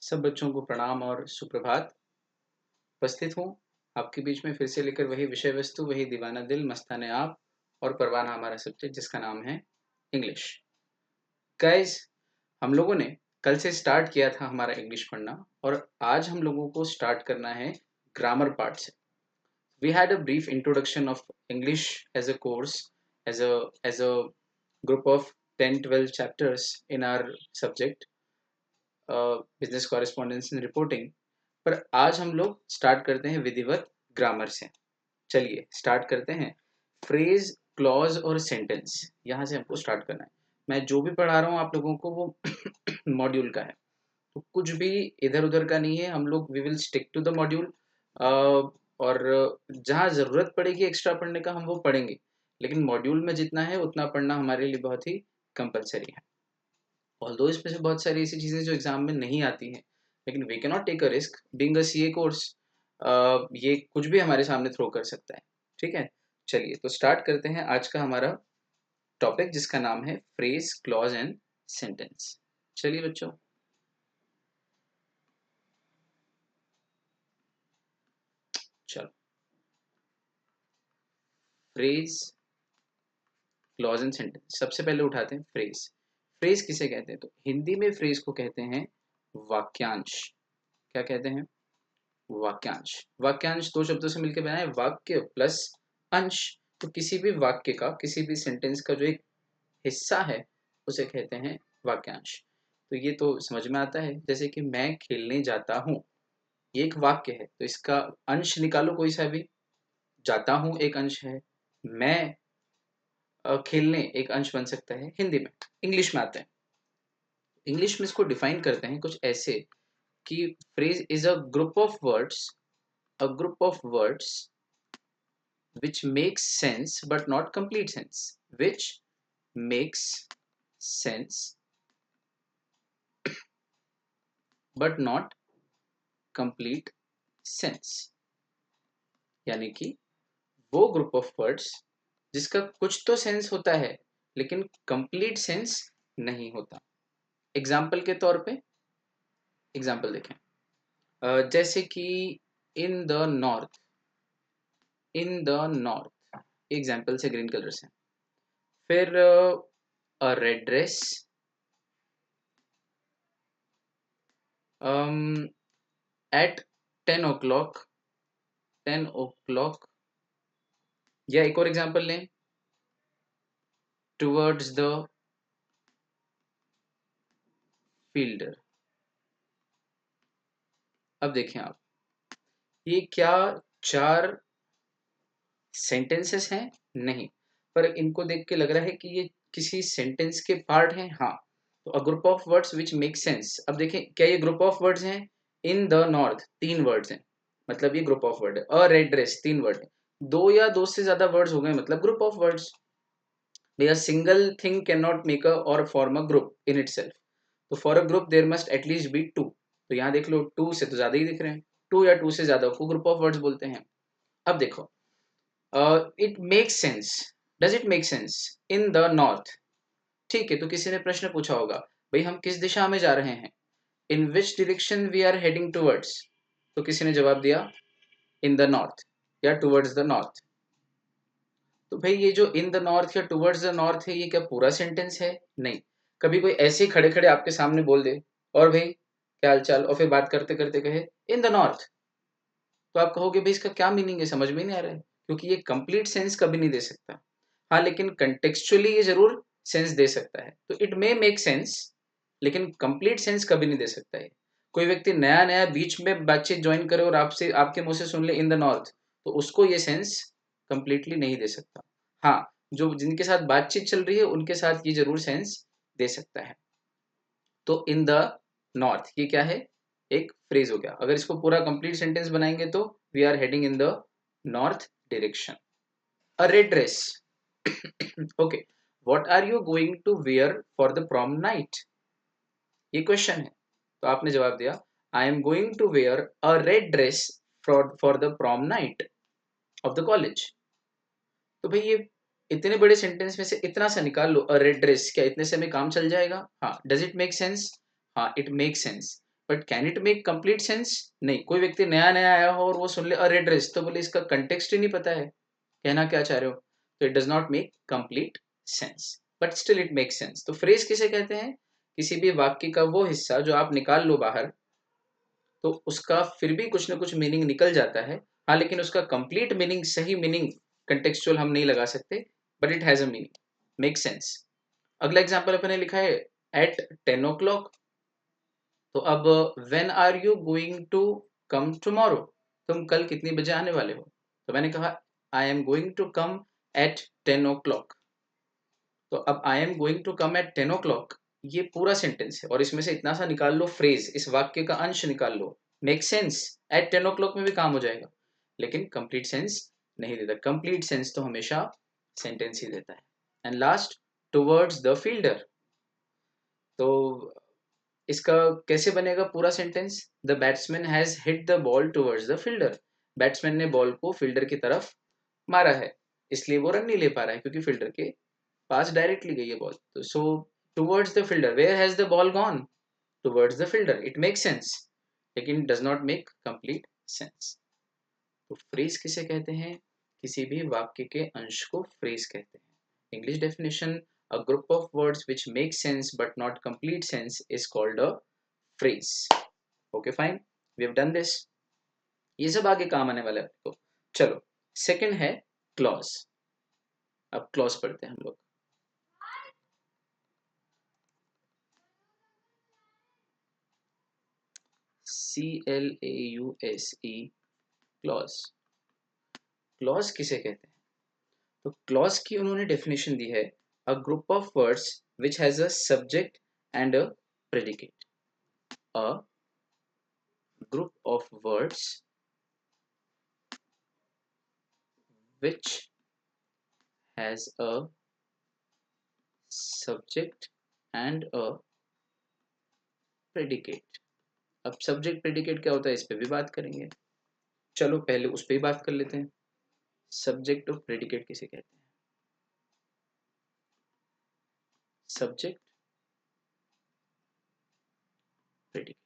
सब बच्चों को प्रणाम और सुप्रभात। उपस्थित हूँ आपके बीच में फिर से लेकर वही विषय वस्तु, वही दीवाना दिल, मस्ताने आप और परवाना हमारा सब्जेक्ट जिसका नाम है इंग्लिश। गाइस, हम लोगों ने कल से स्टार्ट किया था हमारा इंग्लिश पढ़ना और आज हम लोगों को स्टार्ट करना है ग्रामर पार्ट से। We had a brief introduction of English as a course, as a group of 10-12 chapters in our subject business correspondence and reporting. पर आज हम लोग स्टार्ट करते हैं विधिवत ग्रामर से। चलिए स्टार्ट करते हैं। फ्रेज, क्लॉज और सेंटेंस, यहाँ से हमको स्टार्ट करना है। मैं जो भी पढ़ा रहा हूँ आप लोगों को वो मॉड्यूल का है, तो कुछ भी इधर उधर का नहीं है। हम लोग we will stick to the module और जहाँ ज़रूरत पड़ेगी एक्स्ट्रा पढ़ने का हम वो पढ़ेंगे, लेकिन मॉड्यूल में जितना है उतना पढ़ना हमारे लिए बहुत ही कंपलसरी है। ऑल्दो इसमें से बहुत सारी ऐसी चीज़ें जो एग्जाम में नहीं आती हैं, लेकिन we can not take a risk being a CA course. ये कुछ भी हमारे सामने थ्रो कर सकता है। ठीक है, चलिए तो स्टार्ट करते हैं आज का हमारा टॉपिक जिसका नाम है फ्रेज, क्लॉज एंड सेंटेंस। चलिए बच्चों, चलो फ्रेज, क्लॉज एंड सेंटेंस सबसे पहले उठाते हैं। फ्रेज, फ्रेज किसे कहते हैं? तो हिंदी में फ्रेज को कहते हैं वाक्यांश। क्या कहते हैं? वाक्यांश। वाक्यांश दो शब्दों से मिलकर बना है, वाक्य प्लस अंश। तो किसी भी वाक्य का, किसी भी सेंटेंस का जो एक हिस्सा है उसे कहते हैं वाक्यांश। तो ये तो समझ में आता है, जैसे कि मैं खेलने जाता हूँ, ये एक वाक्य है, तो इसका अंश निकालो कोई सा भी। जाता हूँ एक अंश है, मैं खेलने एक अंश बन सकता है हिंदी में। इंग्लिश में आते हैं, इंग्लिश में इसको डिफाइन करते हैं कुछ ऐसे कि phrase is a group of words, a group of words which makes sense but not complete sense, which makes sense but not complete sense। यानी कि वो ग्रुप ऑफ वर्ड्स जिसका कुछ तो सेंस होता है लेकिन कंप्लीट सेंस नहीं होता। एग्जाम्पल के तौर पे एग्जाम्पल देखें, जैसे कि इन the north, in the north example से ग्रीन कलर से। फिर अ red dress, eight 10 o'clock, 10 o'clock। या एक और एग्जांपल लें, टुवर्ड्स द फील्डर। अब देखें आप, ये क्या चार सेंटेंसेस हैं? नहीं, पर इनको देख के लग रहा है कि ये किसी सेंटेंस के पार्ट हैं। हाँ, तो अ group of words which make sense. अब देखें, क्या ये ग्रुप ऑफ वर्ड्स हैं? इन द नॉर्थ 3 वर्ड्स हैं, मतलब ये ग्रुप ऑफ वर्ड है। अ रेड ड्रेस 3 वर्ड है, दो या दो से ज्यादा वर्ड्स हो गए मतलब group of words. A single thing cannot make a or form a group in itself. तो for a group there must at least be two। तो यहाँ देख लो, 2 से तो ज्यादा ही दिख रहे हैं, 2 या 2 से ज्यादा को ग्रुप ऑफ वर्ड्स बोलते हैं। अब देखो, it makes sense, does it make sense in the north. ठीक है, तो किसी ने प्रश्न पूछा होगा, भाई हम किस दिशा में जा रहे हैं? In which direction we are heading towards. तो किसी ने जवाब दिया इन द नॉर्थ या टूवर्ड्स द नॉर्थ। तो भाई ये जो इन द नॉर्थ या टुवर्ड्स द नॉर्थ है, ये क्या पूरा सेंटेंस है? नहीं। कभी कोई ऐसे ही खड़े खड़े आपके सामने बोल दे, और भाई क्या हाल चाल, और फिर बात करते करते कहे इन द नॉर्थ, तो आप कहोगे भाई इसका क्या मीनिंग है, समझ में नहीं आ रहा है, क्योंकि ये कंप्लीट सेंस कभी नहीं दे सकता। हाँ, लेकिन कंटेक्चुअली ये जरूर सेंस दे सकता है। तो इट मे मेक सेंस, लेकिन कंप्लीट सेंस कभी नहीं दे सकता है। कोई व्यक्ति नया नया बीच में बातचीत ज्वाइन करे और आपसे, आपके मुंह से सुन ले इन द नॉर्थ, तो उसको ये सेंस कंप्लीटली नहीं दे सकता। हाँ, जो जिनके साथ बातचीत चल रही है उनके साथ ये जरूर सेंस दे सकता है। तो इन द नॉर्थ ये क्या है? एक फ्रेज हो गया। अगर इसको पूरा कंप्लीट सेंटेंस बनाएंगे तो we are heading in the north direction. A red dress. Okay, what are you going to wear for the prom night? ये क्वेश्चन है, तो आपने जवाब दिया I am going to wear a red dress for the prom night of the college. तो भाई ये इतने बड़े सेंटेंस में से इतना सा निकाल लो, अ रेड ड्रेस, क्या इतने से में काम चल जाएगा? हाँ। Does it make sense? हाँ, it make sense, but can it make complete sense? नहीं, कोई व्यक्ति नया नया आया हो और वो सुन ले अ रेड ड्रेस, तो बोले इसका कंटेक्स्ट ही नहीं पता है, कहना क्या चाह रहे हो, तो it does not make complete sense, but still it make sense. तो फ्रेज किसे कहते हैं? किसी भी वाक्य का वो हिस्सा जो आप निकाल लो बाहर, तो उसका फिर भी कुछ ना कुछ मीनिंग निकल जाता है। हाँ, लेकिन उसका कंप्लीट मीनिंग, सही मीनिंग कंटेक्चुअल हम नहीं लगा सकते, but it has a meaning, make sense. अगला एग्जाम्पल अपने लिखा है एट 10 o'clock। तो अब when are you going to come tomorrow, तुम कल कितनी बजे आने वाले हो? तो मैंने कहा I am going to come at 10 o'clock। तो अब I am going to come at 10 o'clock, ये पूरा सेंटेंस है और इसमें से इतना सा निकाल लो फ्रेज, इस वाक्य का अंश निकाल लो, मेक सेंस, एट 10 o'clock में भी काम हो जाएगा, लेकिन कंप्लीट सेंस नहीं देता। कंप्लीट सेंस तो हमेशा सेंटेंस ही देता है। And last, towards the fielder. तो इसका कैसे बनेगा पूरा sentence? The batsman has hit the ball towards the fielder. Batsman ने बॉल को फील्डर की तरफ मारा है, इसलिए वो रन नहीं ले पा रहा है क्योंकि फील्डर के पास डायरेक्टली गई है बॉल। तो so towards the fielder, where has the ball gone? Towards the fielder. It makes sense, लेकिन does not make complete sense. तो फ्रेज किसे कहते हैं? किसी भी वाक्य के अंश को फ्रेज कहते हैं। English definition, a group of words which make sense but not complete sense is called a phrase. Okay, fine, we have done this. ये सब आगे काम आने वाला है आपको। चलो, सेकंड है क्लॉज। अब क्लॉज पढ़ते हैं हम लोग। CLAUSE, clause. क्लॉज किसे कहते हैं? तो क्लॉज की उन्होंने डेफिनेशन दी है, अ group of words which has a subject and a predicate. A group of words which has a subject and a predicate। अब सब्जेक्ट प्रेडिकेट क्या होता है, इस पे भी बात करेंगे। चलो पहले उस पे ही बात कर लेते हैं। सब्जेक्ट और प्रेडिकेट किसे कहते हैं? Subject, predicate.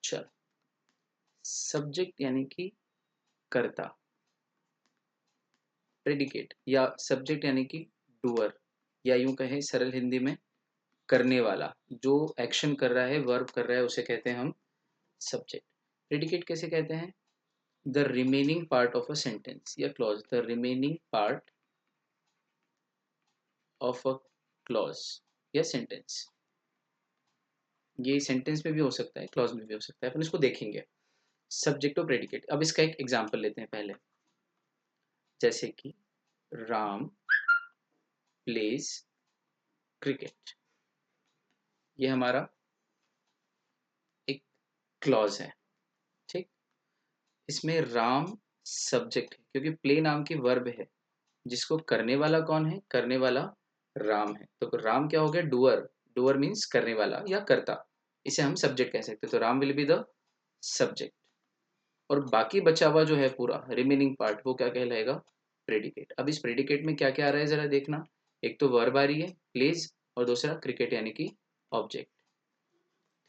चलो, सब्जेक्ट यानी कि कर्ता, प्रेडिकेट या सब्जेक्ट यानी कि डूअर, या यूं कहें सरल हिंदी में करने वाला, जो एक्शन कर रहा है, वर्ब कर रहा है, उसे कहते हैं हम सब्जेक्ट। प्रेडिकेट कैसे कहते हैं? The remaining part of a sentence या clause, the remaining part of a clause या सेंटेंस। ये सेंटेंस में भी हो सकता है, क्लॉज में भी हो सकता है, अपन इसको देखेंगे। सब्जेक्ट और प्रेडिकेट। अब इसका एक एग्जांपल लेते हैं पहले, जैसे कि राम प्लेज क्रिकेट। ये हमारा एक क्लॉज है, ठीक। इसमें राम सब्जेक्ट है क्योंकि प्ले नाम की वर्ब है, जिसको करने वाला कौन है? करने वाला राम है। तो राम क्या हो गया? डूअर। डूअर मीन्स करने वाला या कर्ता, इसे हम सब्जेक्ट कह सकते हैं। तो Ram will be the subject, और बाकी बचा हुआ जो है पूरा रिमेनिंग पार्ट, वो क्या कहलाएगा? प्रेडिकेट। अब इस प्रेडिकेट में क्या क्या आ रहा है जरा देखना। एक तो वर्ब आ रही है प्लेज, और दूसरा क्रिकेट यानी कि ऑब्जेक्ट,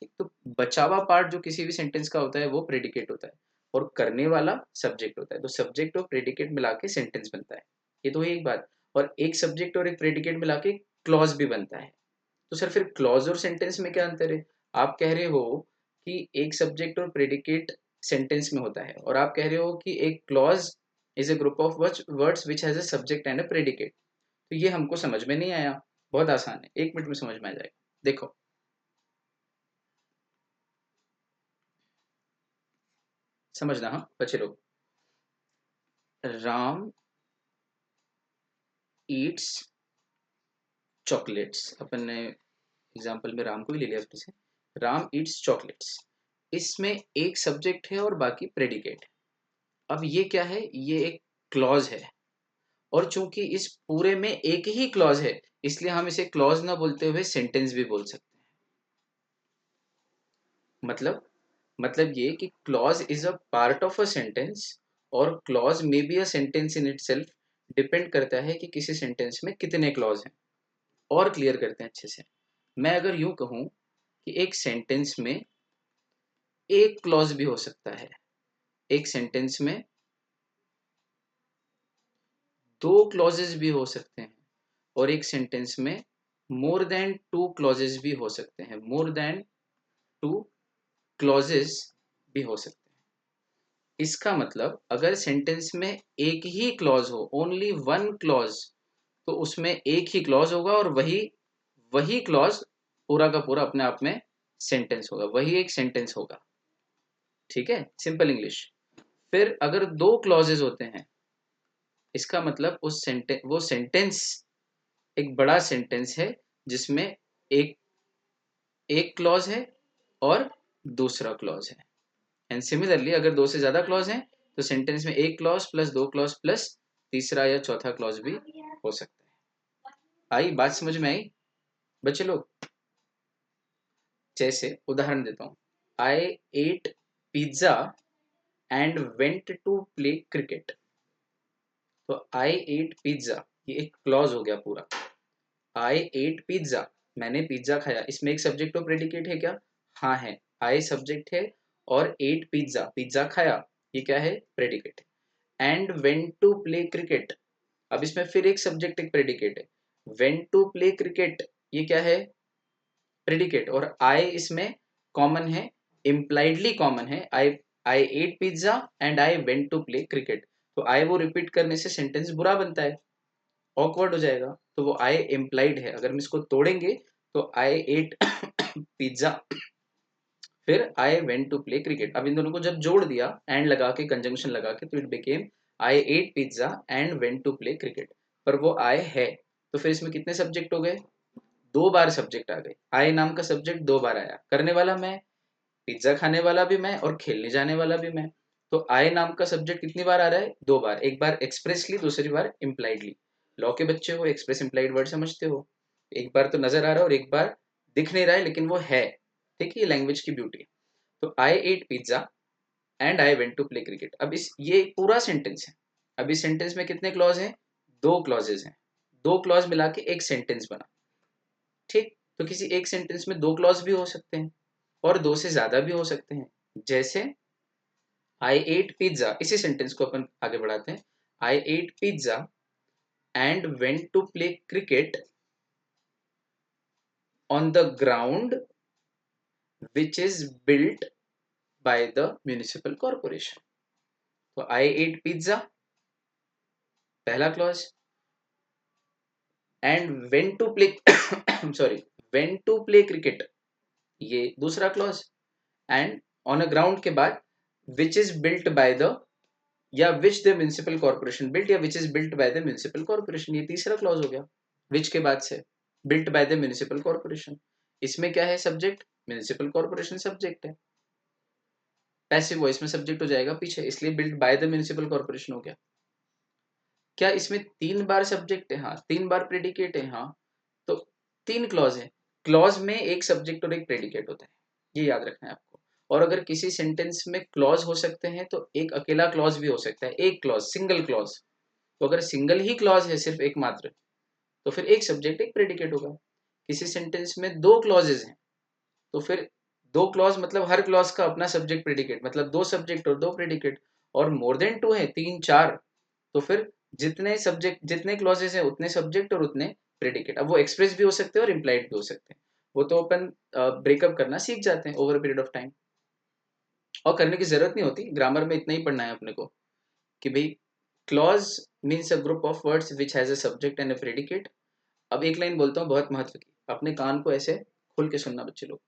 ठीक। तो बचा हुआ पार्ट जो किसी भी सेंटेंस का होता है वो प्रेडिकेट होता है, और करने वाला सब्जेक्ट होता है। तो सब्जेक्ट और प्रेडिकेट मिला के सेंटेंस बनता है। ये तो है एक बात। और एक सब्जेक्ट और एक प्रेडिकेट मिला के क्लॉज भी बनता है। तो सर फिर क्लॉज और सेंटेंस में क्या अंतर है? आप कह रहे हो कि एक सब्जेक्ट और प्रेडिकेट सेंटेंस में होता है, और आप कह रहे हो कि एक clause is a group of words which has a subject and a predicate. तो ये हमको समझ में नहीं आया। बहुत आसान है, 1 मिनट में समझ में आ जाएगा। देखो, समझना हाँ बच्चे लोग। राम ईट्स चॉकलेट्स, अपन ने एग्जाम्पल में राम को भी ले लिया फिर से। राम ईट्स चॉकलेट्स, इसमें एक सब्जेक्ट है और बाकी प्रेडिकेट है। अब ये क्या है? ये एक क्लॉज है, और चूंकि इस पूरे में एक ही क्लॉज है, इसलिए हम इसे क्लॉज ना बोलते हुए सेंटेंस भी बोल सकते हैं। मतलब ये कि clause is a part of a sentence और clause may be a sentence in itself, depend करता है कि किसी सेंटेंस में कितने क्लॉज हैं। और क्लियर करते हैं अच्छे से। मैं अगर यूं कहूं कि एक सेंटेंस में एक क्लॉज भी हो सकता है, एक सेंटेंस में दो क्लॉजेस भी हो सकते हैं, और एक सेंटेंस में मोर देन टू क्लॉजेस भी हो सकते हैं, मोर देन टू क्लॉजेस भी हो सकते हैं। इसका मतलब अगर सेंटेंस में एक ही क्लॉज हो, ओनली वन क्लॉज, तो उसमें एक ही क्लॉज होगा और वही वही क्लॉज पूरा का पूरा अपने आप में सेंटेंस होगा, वही एक सेंटेंस होगा। ठीक है, सिंपल इंग्लिश। फिर अगर दो क्लॉजेस होते हैं, इसका मतलब वो सेंटेंस एक बड़ा सेंटेंस है जिसमें एक एक क्लॉज है और दूसरा क्लॉज है। एंड सिमिलरली अगर दो से ज्यादा क्लॉज हैं, तो सेंटेंस में एक क्लॉज प्लस दो क्लॉज प्लस तीसरा या चौथा क्लॉज भी हो सकता है। आई बात समझ में आई बच्चे लोग? जैसे उदाहरण देता हूँ, I ate pizza and went to play cricket. तो आई एट पिज्जा, ये एक क्लॉज हो गया पूरा। आई एट पिज्जा, मैंने पिज्जा खाया, इसमें एक सब्जेक्ट और प्रेडिकेट है क्या? हाँ है। आई सब्जेक्ट है और एट पिज्जा, पिज्जा खाया, ये क्या है? प्रेडिकेट है। And went to play cricket, अब इसमें फिर एक सब्जेक्ट एक प्रेडिकेट है। वेंट टू प्ले क्रिकेट, ये क्या है? प्रेडिकेट। और आई इसमें कॉमन है, इम्प्लाइडली कॉमन है। I I ate pizza and I went to play cricket. तो आई वो रिपीट करने से सेंटेंस बुरा बनता है, ऑकवर्ड हो जाएगा, तो वो आई इम्प्लाइड है। अगर हम इसको तोड़ेंगे तो आई एट पिज्जा फिर I went to play cricket. अब इन दोनों को जब जोड़ दिया एंड लगा के, कंजंक्शन लगा के, तो it became I ate pizza and went to play cricket. पर वो आई है, तो फिर इसमें कितने सब्जेक्ट हो गए? दो बार सब्जेक्ट आ गए। आई नाम का सब्जेक्ट दो बार आया, करने वाला मैं, पिज्जा खाने वाला भी मैं और खेलने जाने वाला भी मैं। तो आई नाम का सब्जेक्ट कितनी बार आ रहा है? दो बार, एक बार एक्सप्रेसली, दूसरी बार इम्प्लाइडली। लॉ के बच्चे हो, एक्सप्रेस इम्प्लाइड वर्ड समझते हो। एक बार तो नजर आ रहा है और एक बार दिख नहीं रहा है, लेकिन वो है। ठीक है, ये लैंग्वेज की ब्यूटी है। तो I ate pizza and I went to play cricket. अब इस ये पूरा सेंटेंस है। अब इस सेंटेंस में कितने क्लॉज हैं? दो क्लॉजेज हैं। दो क्लॉज मिला के एक सेंटेंस बना। ठीक, तो किसी एक सेंटेंस में दो क्लॉज भी हो सकते हैं और दो से ज्यादा भी हो सकते हैं। जैसे आई एट पिज्जा, इसी सेंटेंस को अपन आगे बढ़ाते हैं। I ate pizza and went to play cricket on the ground which is built by the municipal corporation. तो आई एट पिज्जा पहला clause, and went to play sorry, went to play cricket, ये दूसरा clause. And on a ground के बाद which is built by the, या which the municipal corporation built, या which is built by the municipal corporation, ये तीसरा clause हो गया। विच के बाद से built by the municipal corporation, इसमें क्या है? सब्जेक्ट, म्युनिसिपल कॉर्पोरेशन सब्जेक्ट है। पैसिव वॉइस में सब्जेक्ट हो जाएगा पीछे, इसलिए built by the municipal corporation हो गया। क्या इसमें तीन बार सब्जेक्ट है? हाँ। तीन बार प्रेडिकेट है? हाँ। तो तीन क्लॉज है। क्लॉज में एक सब्जेक्ट और एक प्रेडिकेट होता है, ये याद रखना है आपको। और अगर किसी सेंटेंस में क्लॉज हो सकते हैं तो एक अकेला क्लॉज भी हो सकता है, एक क्लॉज, सिंगल क्लॉज। तो अगर सिंगल ही क्लॉज है, सिर्फ एक मात्र, तो फिर एक सब्जेक्ट एक प्रेडिकेट होगा। किसी सेंटेंस में दो क्लॉजेज हैं, तो फिर दो क्लॉज मतलब हर क्लॉज का अपना सब्जेक्ट प्रेडिकेट, मतलब दो सब्जेक्ट और दो प्रेडिकेट। और मोर देन टू है, तीन चार, तो फिर जितने सब्जेक्ट, जितने क्लॉजेस हैं उतने सब्जेक्ट और उतने प्रेडिकेट। अब वो एक्सप्रेस भी हो सकते हैं और इम्प्लाइड भी हो सकते हैं, वो तो अपन ब्रेकअप करना सीख जाते हैं ओवर पीरियड ऑफ टाइम, और करने की जरूरत नहीं होती। ग्रामर में इतना ही पढ़ना है अपने को कि भाई clause means a group of words which has a subject and a predicate. अब एक लाइन बोलता हूँ बहुत महत्व की, अपने कान को ऐसे खुल के सुनना बच्चे लोग।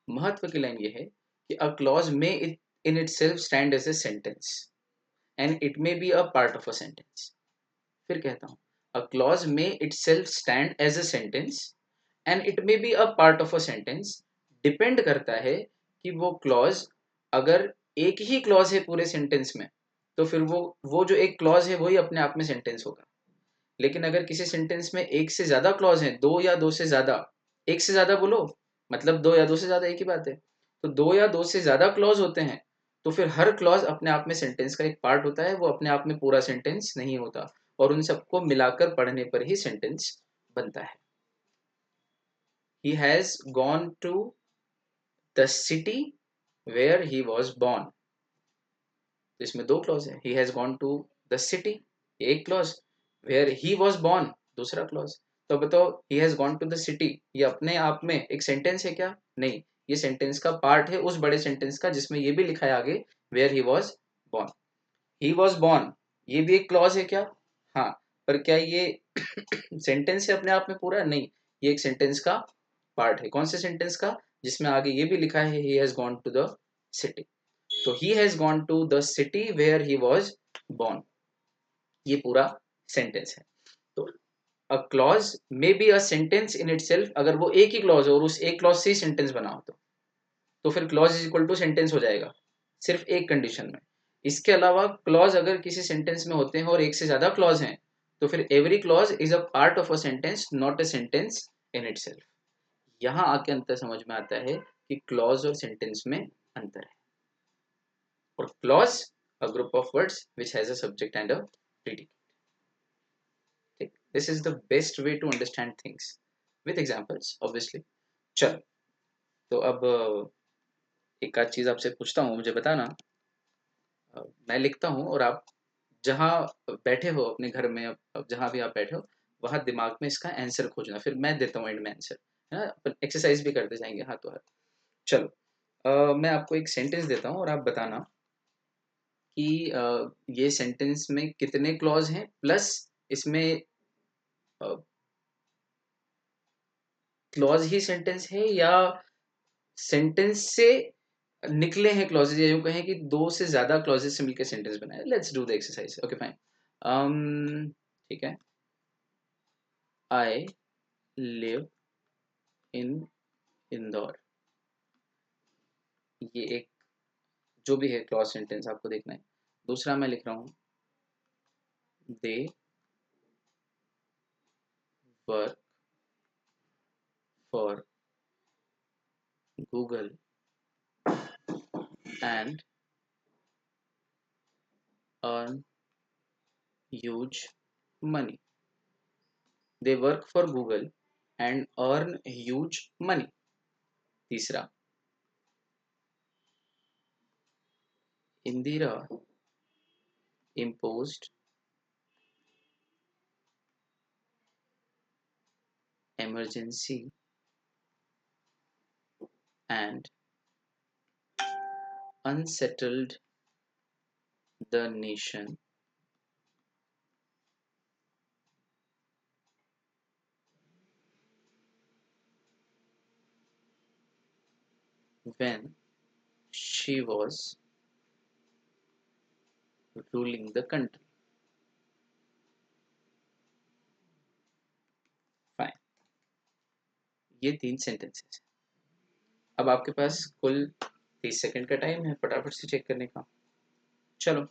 महत्व की लाइन ये है कि अ क्लॉज में in itself stand as a sentence and it may be a part of a sentence. फिर कहता हूँ, अ क्लॉज में itself stand as a sentence and it may be a part of a sentence. Depend करता है कि वो clause, अगर एक ही क्लॉज है पूरे सेंटेंस में, तो फिर वो जो एक क्लॉज है वही अपने आप में सेंटेंस होगा। लेकिन अगर किसी सेंटेंस में एक से ज्यादा क्लॉज हैं, दो या दो से ज्यादा, एक से ज्यादा बोलो मतलब दो या दो से ज्यादा एक ही बात है, तो दो या दो से ज्यादा क्लॉज होते हैं तो फिर हर क्लॉज अपने आप में सेंटेंस का एक पार्ट होता है, वो अपने आप में पूरा सेंटेंस नहीं होता, और उन सबको मिलाकर पढ़ने पर ही सेंटेंस बनता है। He has gone to the city where he was born, तो इसमें दो क्लॉज है। He has gone to the city, एक clause, where he was born दूसरा क्लॉज। तो बताओ he has gone to the city ये अपने आप में एक सेंटेंस है क्या? नहीं, ये सेंटेंस का पार्ट है उस बड़े सेंटेंस का जिसमें ये भी लिखा है आगे where he was born। He was born ये भी एक क्लॉज है क्या? हाँ, पर क्या ये सेंटेंस है अपने आप में पूरा? नहीं, ये एक सेंटेंस का पार्ट है। कौन से सेंटेंस का? जिसमें आगे ये भी लिखा है he has gone to the city। तो he has gone to the city where he was born, ये पूरा सेंटेंस है। तो a clause may be a sentence in itself, अगर वो एक ही क्लॉज हो और उस एक क्लॉज से ही सेंटेंस बना हो तो फिर clause is equal to sentence हो जाएगा, सिर्फ एक कंडीशन में। इसके अलावा क्लॉज अगर किसी सेंटेंस में होते हैं और एक से ज्यादा क्लॉज हैं तो फिर every clause is a part of a sentence not a sentence in itself. यहाँ आके अंतर समझ में आता है कि क्लॉज और सेंटेंस में अंतर है। और clause a group of words which has a subject and a predicate. ठीक, this is the best way to understand things with examples obviously. चलो, तो अब एक आध चीज आपसे पूछता हूँ, मुझे बताना। मैं लिखता हूँ और आप जहाँ बैठे हो अपने घर में, अब जहाँ भी आप बैठे हो वहाँ दिमाग में इसका आंसर खोजना, फिर मैं देता हूँ एंड में आंसर, है ना? अपन एक्सरसाइज भी करते जाएंगे हाथों हाथ। चलो, मैं आपको एक सेंटेंस देता हूँ और आप बताना कि ये सेंटेंस में कितने क्लॉज हैं, प्लस इसमें क्लॉज ही सेंटेंस है या सेंटेंस से निकले हैं क्लॉजेज, या यूं कहें कि दो से ज्यादा क्लॉजेज से मिलकर सेंटेंस बनाए। Let's do the exercise, okay fine. ठीक है, आई लिव इन इंदौर, ये एक जो भी है क्लॉज सेंटेंस आपको देखना है। दूसरा मैं लिख रहा हूँ दे work for Google and earn huge money, they work for Google and earn huge money. तीसरा, Indira imposed emergency and unsettled the nation when she was ruling the country। Fine, ये तीन सेंटेंसेस। अब आपके पास कुल 30 सेकंड का टाइम है फटाफट से चेक करने का। चलो,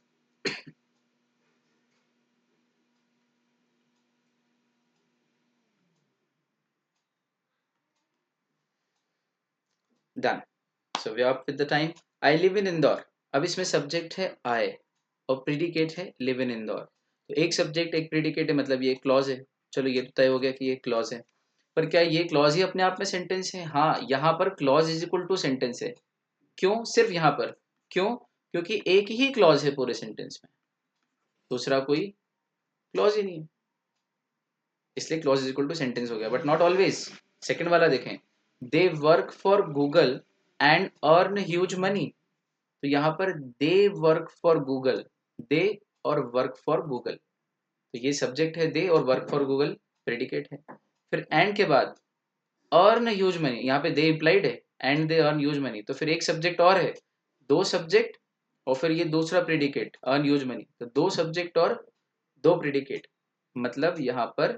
done. So we are with the time. I live in Indore, अब इसमें सब्जेक्ट है आई और प्रीडिकेट है लिव इन इंदौर। तो एक सब्जेक्ट एक प्रीडिकेट है, मतलब ये क्लॉज है। चलो, ये तो तय हो गया कि ये क्लॉज है। पर क्या ये क्लॉज ही अपने आप में सेंटेंस है? हाँ, यहाँ पर clause is equal to sentence है। क्यों सिर्फ यहाँ पर? क्यों? क्योंकि एक ही क्लॉज है पूरे सेंटेंस में, दूसरा कोई क्लॉज ही नहीं है, इसलिए clause is equal to sentence हो गया। But not always. सेकंड वाला देखें, they work for Google and earn huge money, तो यहाँ पर they work for Google, they और वर्क फॉर गूगल, तो ये सब्जेक्ट है दे और वर्क फॉर गूगल प्रेडिकेट है। फिर एंड के बाद अर्न ह्यूज मनी, यहाँ पे दे इम्प्लाइड है and they earn huge money, तो फिर एक सब्जेक्ट और है, दो सब्जेक्ट और फिर ये दूसरा प्रेडिकेट अर्न ह्यूज मनी, तो दो सब्जेक्ट और दो प्रेडिकेट, मतलब यहाँ पर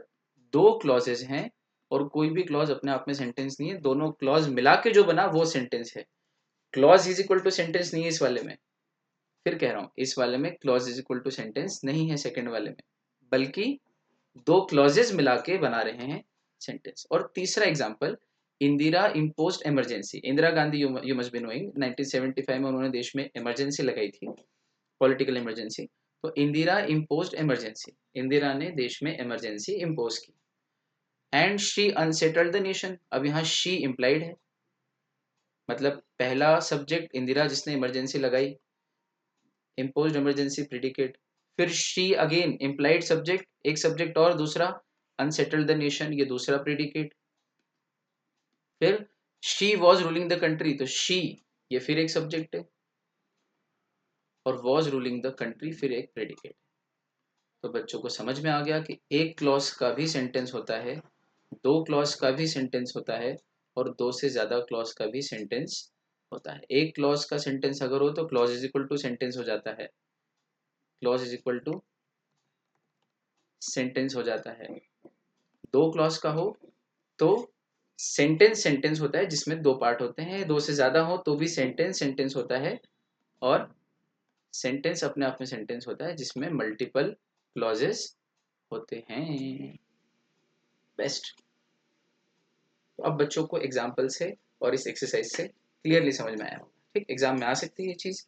दो क्लॉजेज हैं और कोई भी क्लॉज अपने आप में सेंटेंस नहीं है, दोनों क्लॉज मिला के जो बना वो सेंटेंस है। Clause is equal to sentence नहीं है इस वाले में, फिर कह रहा हूँ इस वाले में clause is equal to sentence नहीं है सेकंड वाले में, बल्कि दो क्लॉजेज मिला के बना रहे हैं सेंटेंस। और तीसरा example, Indira imposed emergency. Indira Gandhi, you must be knowing, 1975 में उन्होंने देश में इमरजेंसी लगाई थी, पॉलिटिकल इमरजेंसी। तो इंदिरा इम्पोज्ड इमरजेंसी, इंदिरा ने देश में इमरजेंसी इम्पोज की। And she unsettled the nation, अब यहाँ शी इम्प्लाइड है, मतलब पहला सब्जेक्ट इंदिरा जिसने इमरजेंसी लगाई, इम्पोज्ड इमरजेंसी प्रिडिकेट, फिर शी अगेन इम्प्लाइड सब्जेक्ट, एक सब्जेक्ट और दूसरा, अनसेटल्ड द नेशन, ये दूसरा प्रिडिकेट। फिर she was ruling the country, तो शी ये फिर एक सब्जेक्ट है, और वॉज रूलिंग द कंट्री फिर एक प्रेडिकेट। तो बच्चों को समझ में आ गया कि एक क्लॉज का भी सेंटेंस होता है, दो क्लॉज का भी सेंटेंस होता है, और दो से ज्यादा क्लॉज का भी सेंटेंस होता है। एक क्लॉज का सेंटेंस अगर हो तो clause is equal to sentence हो जाता है, clause is equal to sentence हो जाता है। दो क्लॉज का हो तो सेंटेंस सेंटेंस होता है जिसमें दो पार्ट होते हैं, दो से ज्यादा हो तो भी सेंटेंस सेंटेंस होता है, और सेंटेंस अपने आप में सेंटेंस होता है जिसमें मल्टीपल क्लॉजेस होते हैं। बेस्ट। तो अब बच्चों को एग्जाम्पल से और इस एक्सरसाइज से क्लियरली समझ में आया होगा। ठीक, एग्जाम में आ सकती है ये चीज।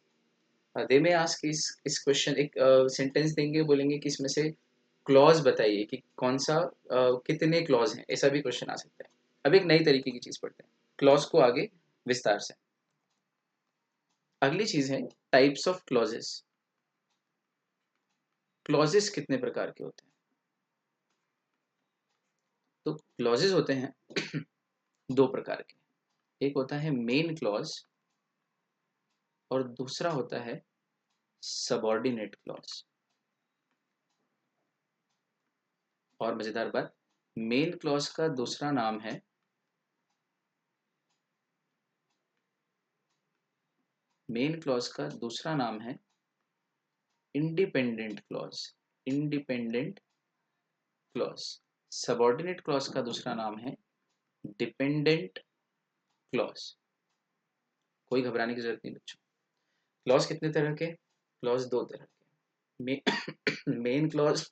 दे में आस्क इस क्वेश्चन, एक सेंटेंस देंगे, बोलेंगे कि इसमें से क्लॉज बताइए कि कौन सा कितने क्लॉज हैं, ऐसा भी क्वेश्चन आ सकता है। अब एक नई तरीके की चीज पढ़ते हैं, क्लॉज को आगे विस्तार से। अगली चीज है टाइप्स ऑफ क्लॉजेस। क्लॉजेस कितने प्रकार के होते हैं? तो क्लॉजेस होते हैं दो प्रकार के, एक होता है मेन क्लॉज और दूसरा होता है सबऑर्डिनेट क्लॉज। और मजेदार बात, मेन क्लॉज का दूसरा नाम है, मेन क्लॉज का दूसरा नाम है independent clause, independent clause. Subordinate clause का दूसरा नाम है डिपेंडेंट क्लॉज। कोई घबराने की जरूरत नहीं बच्चों। क्लॉज कितने तरह के? क्लॉज दो तरह के, main clause,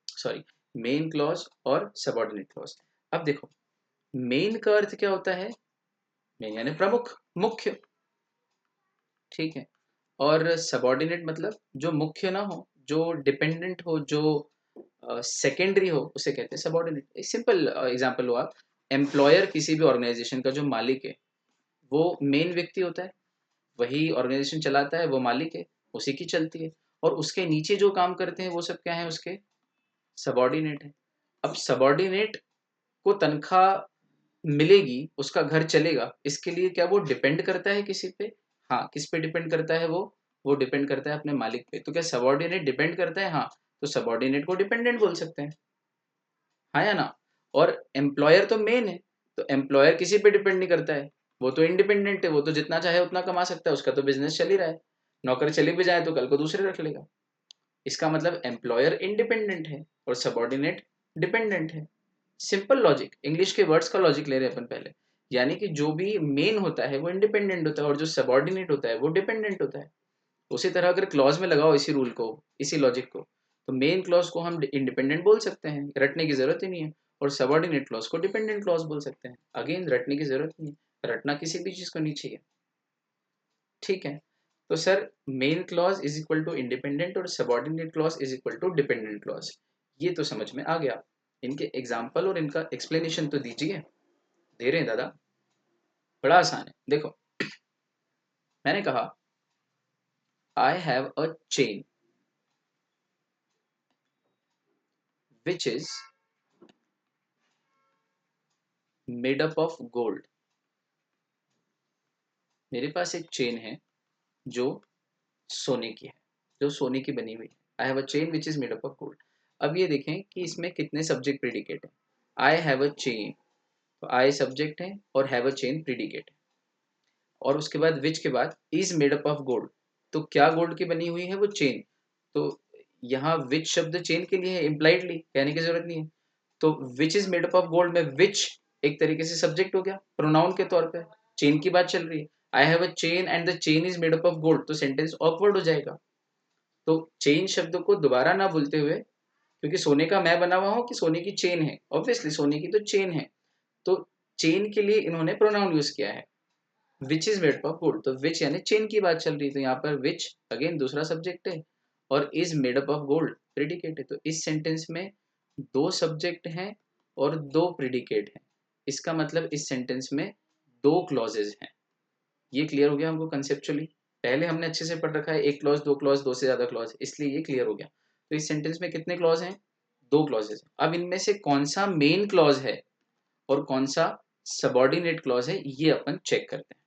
sorry, main clause और सबऑर्डिनेट क्लॉज। अब देखो, मेन का अर्थ क्या होता है? मेन यानी प्रमुख, मुख्य, ठीक है। और सबऑर्डिनेट मतलब जो मुख्य ना हो, जो डिपेंडेंट हो, जो सेकेंडरी हो, उसे कहते हैं सबऑर्डिनेट। एक सिंपल एग्जांपल लो आप, एम्प्लॉयर किसी भी ऑर्गेनाइजेशन का जो मालिक है वो मेन व्यक्ति होता है, वही ऑर्गेनाइजेशन चलाता है, वो मालिक है, उसी की चलती है। और उसके नीचे जो काम करते हैं वो सब क्या है? उसके सबऑर्डिनेट है। अब सबऑर्डिनेट को तनख्वाह मिलेगी, उसका घर चलेगा, इसके लिए क्या वो डिपेंड करता है किसी पे? हाँ, किस पे डिपेंड करता है वो डिपेंड करता है अपने मालिक पे। तो क्या सबऑर्डिनेट डिपेंड करता है? हाँ, तो सबऑर्डिनेट को डिपेंडेंट बोल सकते हैं, हाँ या ना। और एम्प्लॉयर तो मेन है, तो एम्प्लॉयर किसी पे डिपेंड नहीं करता है, वो तो इंडिपेंडेंट है, वो तो जितना चाहे उतना कमा सकता है, उसका तो बिजनेस चल ही रहा है। नौकर चले भी जाए तो कल को दूसरे रख लेगा। इसका मतलब एम्प्लॉयर इंडिपेंडेंट है और सबऑर्डिनेट डिपेंडेंट है। सिंपल लॉजिक, इंग्लिश के वर्ड्स का लॉजिक ले रहे हैं अपन पहले। यानी कि जो भी मेन होता है वो इंडिपेंडेंट होता है, और जो सबऑर्डिनेट होता है वो डिपेंडेंट होता है। उसी तरह अगर क्लॉज में लगाओ इसी रूल को, इसी लॉजिक को, तो मेन क्लॉज को हम इंडिपेंडेंट बोल सकते हैं, रटने की जरूरत ही नहीं है। और सबऑर्डिनेट क्लॉज को डिपेंडेंट क्लॉज बोल सकते हैं, अगेन रटने की जरूरत नहीं है, रटना किसी भी चीज को नहीं चाहिए, ठीक है। तो sir, main clause is equal to independent और subordinate clause is equal to dependent clause, ये तो समझ में आ गया। इनके एग्जाम्पल और इनका एक्सप्लेनेशन तो दीजिए। दे रहे हैं दादा, बड़ा आसान है। देखो, मैंने कहा I have a chain which is made up of gold. मेरे पास एक चेन है जो सोने की है, जो सोने की बनी हुई है। I have a chain which is made up of gold. अब ये देखें कि इसमें कितने सब्जेक्ट प्रीडिकेट है। आई हैव अ चेन, तो आई सब्जेक्ट है और हैव अ चेन प्रीडिकेट है, और उसके बाद विच के बाद is made up of gold. तो क्या गोल्ड की बनी हुई है? वो चेन। तो यहाँ विच शब्द चेन के लिए है, इम्प्लाइडली कहने की जरूरत नहीं है। तो which is made up of gold में विच एक तरीके से सब्जेक्ट हो गया, प्रोनाउन के तौर पे। चेन की बात चल रही है, I have a chain and the chain is made up of gold, तो सेंटेंस ऑकवर्ड हो जाएगा। तो चेन शब्द को दोबारा ना बोलते हुए, क्योंकि सोने का मैं बना हुआ हूँ कि सोने की चेन है, ऑब्वियसली सोने की तो चेन है, तो चेन के लिए इन्होंने प्रोनाउन यूज किया है which is made of gold, तो विच यानी चेन की बात चल रही है, तो यहाँ पर विच अगेन दूसरा सब्जेक्ट है और is made up of gold predicate है। तो इस सेंटेंस में दो सब्जेक्ट हैं और दो प्रेडिकेट हैं, इसका मतलब इस सेंटेंस में दो क्लॉजेज हैं। ये क्लियर हो गया हमको कंसेप्चुअली। पहले हमने अच्छे से पढ़ रखा है एक क्लॉज दो से ज्यादा क्लॉज, इसलिए ये क्लियर हो गया। तो इस सेंटेंस में कितने क्लॉज हैं? दो क्लॉजेज। अब इनमें से कौन सा मेन क्लॉज है और कौन सा सबॉर्डिनेट क्लॉज है, ये अपन चेक करते हैं।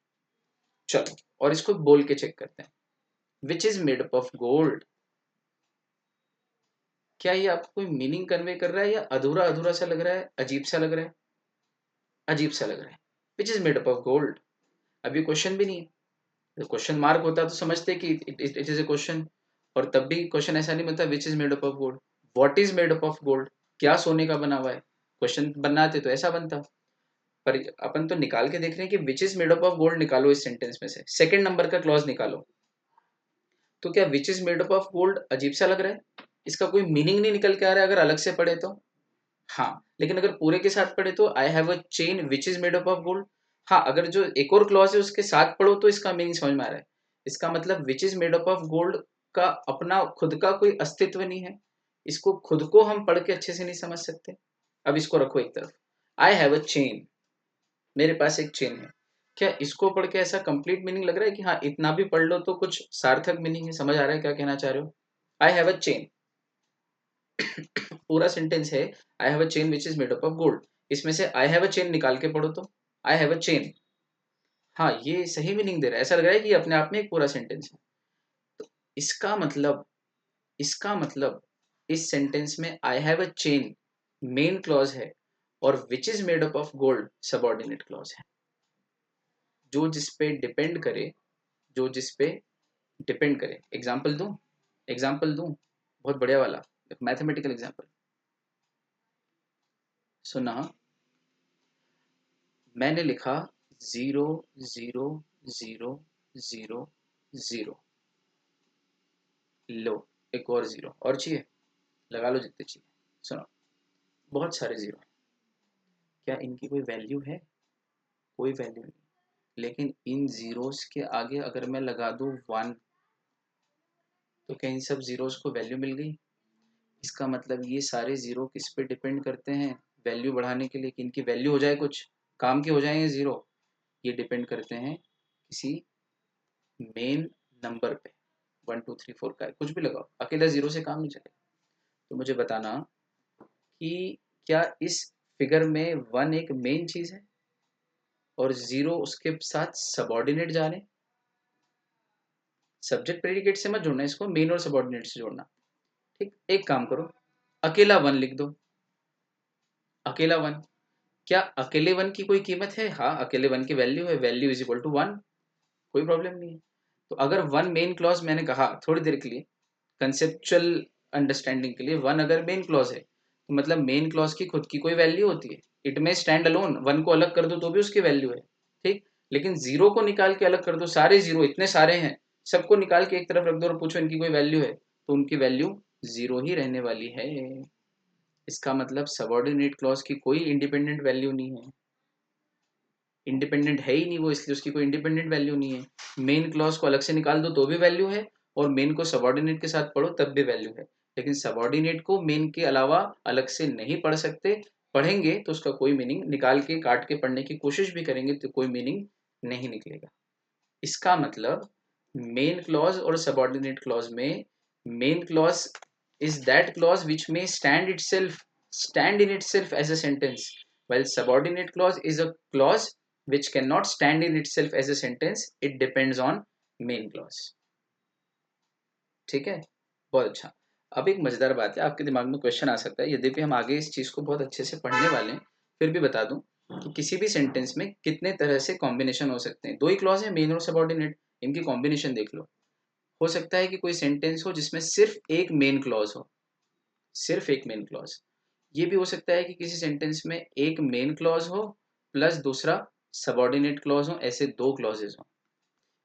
चलो, और इसको बोल के चेक करते हैं। Which is made up of gold, क्या ये आपको कोई मीनिंग कन्वे कर रहा है या अधूरा अधूरा सा लग रहा है, अजीब सा लग रहा है? अजीब सा लग रहा है। Which is made up of gold, अब ये क्वेश्चन भी नहीं है। क्वेश्चन मार्क होता तो समझते कि इट इज ए क्वेश्चन, और तब भी क्वेश्चन ऐसा नहीं बनता which is made up of gold. What is made up of gold, क्या सोने का बना हुआ है? क्वेश्चन बनाते तो ऐसा बनता, पर अपन तो निकाल के देख रहे हैं कि which is made up of gold निकालो इस सेंटेंस में से, सेकंड नंबर का क्लॉज निकालो। तो क्या which is made up of gold अजीब सा लग रहा है, इसका कोई मीनिंग नहीं निकल के आ रहा है अगर अलग से पढ़े तो? हाँ, लेकिन अगर पूरे के साथ पढ़े तो I have a chain which is made up of gold. हाँ, अगर जो एक और क्लॉज है उसके साथ पढ़ो तो इसका मीनिंग समझ में आ रहा है। इसका मतलब which is made up of gold का अपना खुद का कोई अस्तित्व नहीं है, इसको खुद को हम पढ़ के अच्छे से नहीं समझ सकते। अब इसको रखो एक तरफ, आई हैव अ चेन, मेरे पास एक चेन है। क्या इसको पढ़ के ऐसा कंप्लीट मीनिंग लग रहा है कि हाँ इतना भी पढ़ लो तो कुछ सार्थक मीनिंग है? समझ आ रहा है क्या कहना चाह रहे हो? आई हैव अ चेन पूरा सेंटेंस है I have a chain which is made up of gold, इसमें से आई हैव अ चेन निकाल के पढ़ो तो आई हैव अ चेन। हाँ, ये सही मीनिंग दे रहा है, ऐसा लग रहा है कि अपने आप में एक पूरा सेंटेंस है। तो इसका मतलब इसका मतलब इस सेंटेंस में I have a chain main clause है और which is made up of gold subordinate clause है। जो जिस पे डिपेंड करे, जो जिस पे डिपेंड करे। एग्जाम्पल दूं बहुत बढ़िया वाला मैथमेटिकल एग्जाम्पल सुना। मैंने लिखा 0 0 0 0 0, लो एक और जीरो और चाहिए, लगा लो जितने चाहिए। सुनो, बहुत सारे जीरो, क्या इनकी कोई वैल्यू है? कोई वैल्यू नहीं, लेकिन इन जीरोस के आगे अगर मैं लगा दूं 1, तो क्या इन सब जीरोस को वैल्यू मिल गई? इसका मतलब ये सारे जीरो किस पे डिपेंड करते हैं वैल्यू बढ़ाने के लिए, कि इनकी वैल्यू हो जाए, कुछ काम के हो जाए ये जीरो? ये डिपेंड करते हैं किसी मेन नंबर पे। 1 2 3 4 का कुछ भी लगाओ, अकेला जीरो से काम नहीं चलेगा। तो मुझे बताना कि क्या इस फिगर में 1 एक मेन चीज है और जीरो उसके साथ सबऑर्डिनेट जा रहे हैं? सब्जेक्ट प्रेडिकेट से मत जोड़ना इसको, मेन और सबऑर्डिनेट से जोड़ना। ठीक, एक काम करो, अकेला 1 लिख दो। अकेला 1, क्या अकेले 1 की कोई कीमत है? हाँ, अकेले 1 की वैल्यू है, वैल्यू इज इक्वल टू 1, कोई प्रॉब्लम नहीं है। तो अगर 1 मेन क्लॉज, मैंने कहा थोड़ी देर के लिए कंसेप्चुअल अंडरस्टैंडिंग के लिए, 1 अगर मेन क्लॉज है तो मतलब मेन क्लॉज की खुद की कोई वैल्यू होती है? इट में स्टैंड अलोन, 1 को अलग कर दो तो भी उसकी वैल्यू है। ठीक, लेकिन जीरो को निकाल के अलग कर दो, सारे जीरो इतने सारे हैं, सबको निकाल के एक तरफ रख दो और पूछो इनकी कोई वैल्यू है, तो उनकी वैल्यू जीरो ही रहने वाली है। इसका मतलब सबऑर्डिनेट क्लॉज की कोई इंडिपेंडेंट वैल्यू नहीं है, इंडिपेंडेंट है ही नहीं वो, इसलिए उसकी कोई इंडिपेंडेंट वैल्यू नहीं है। मेन क्लॉज को अलग से निकाल दो तो भी वैल्यू है, और मेन को सबऑर्डिनेट के साथ पढ़ो तब भी वैल्यू है। लेकिन सबऑर्डिनेट को मेन के अलावा अलग से नहीं पढ़ सकते, पढ़ेंगे तो उसका कोई मीनिंग, निकाल के काट के पढ़ने की कोशिश भी करेंगे तो कोई मीनिंग नहीं निकलेगा। इसका मतलब मेन क्लॉज और सबऑर्डिनेट क्लॉज में main clause is that clause which may stand in itself as a sentence, while subordinate clause is a clause which cannot stand in itself as a sentence, it depends on main clause। ठीक है, बहुत अच्छा। अब एक मजेदार बात है, आपके दिमाग में क्वेश्चन आ सकता है, यद्यपि हम आगे इस चीज को बहुत अच्छे से पढ़ने वाले हैं, फिर भी बता दूं कि किसी भी सेंटेंस में कितने तरह से कॉम्बिनेशन हो सकते हैं। दो ही क्लॉज है, मेन और सबऑर्डिनेट, इनकी कॉम्बिनेशन देख लो। हो सकता है कि कोई सेंटेंस हो जिसमें सिर्फ एक मेन क्लॉज हो, सिर्फ एक मेन क्लॉज। ये भी हो सकता है कि किसी सेंटेंस में एक मेन क्लॉज हो प्लस दूसरा सबऑर्डिनेट क्लॉज हो, ऐसे दो क्लॉजेज हो।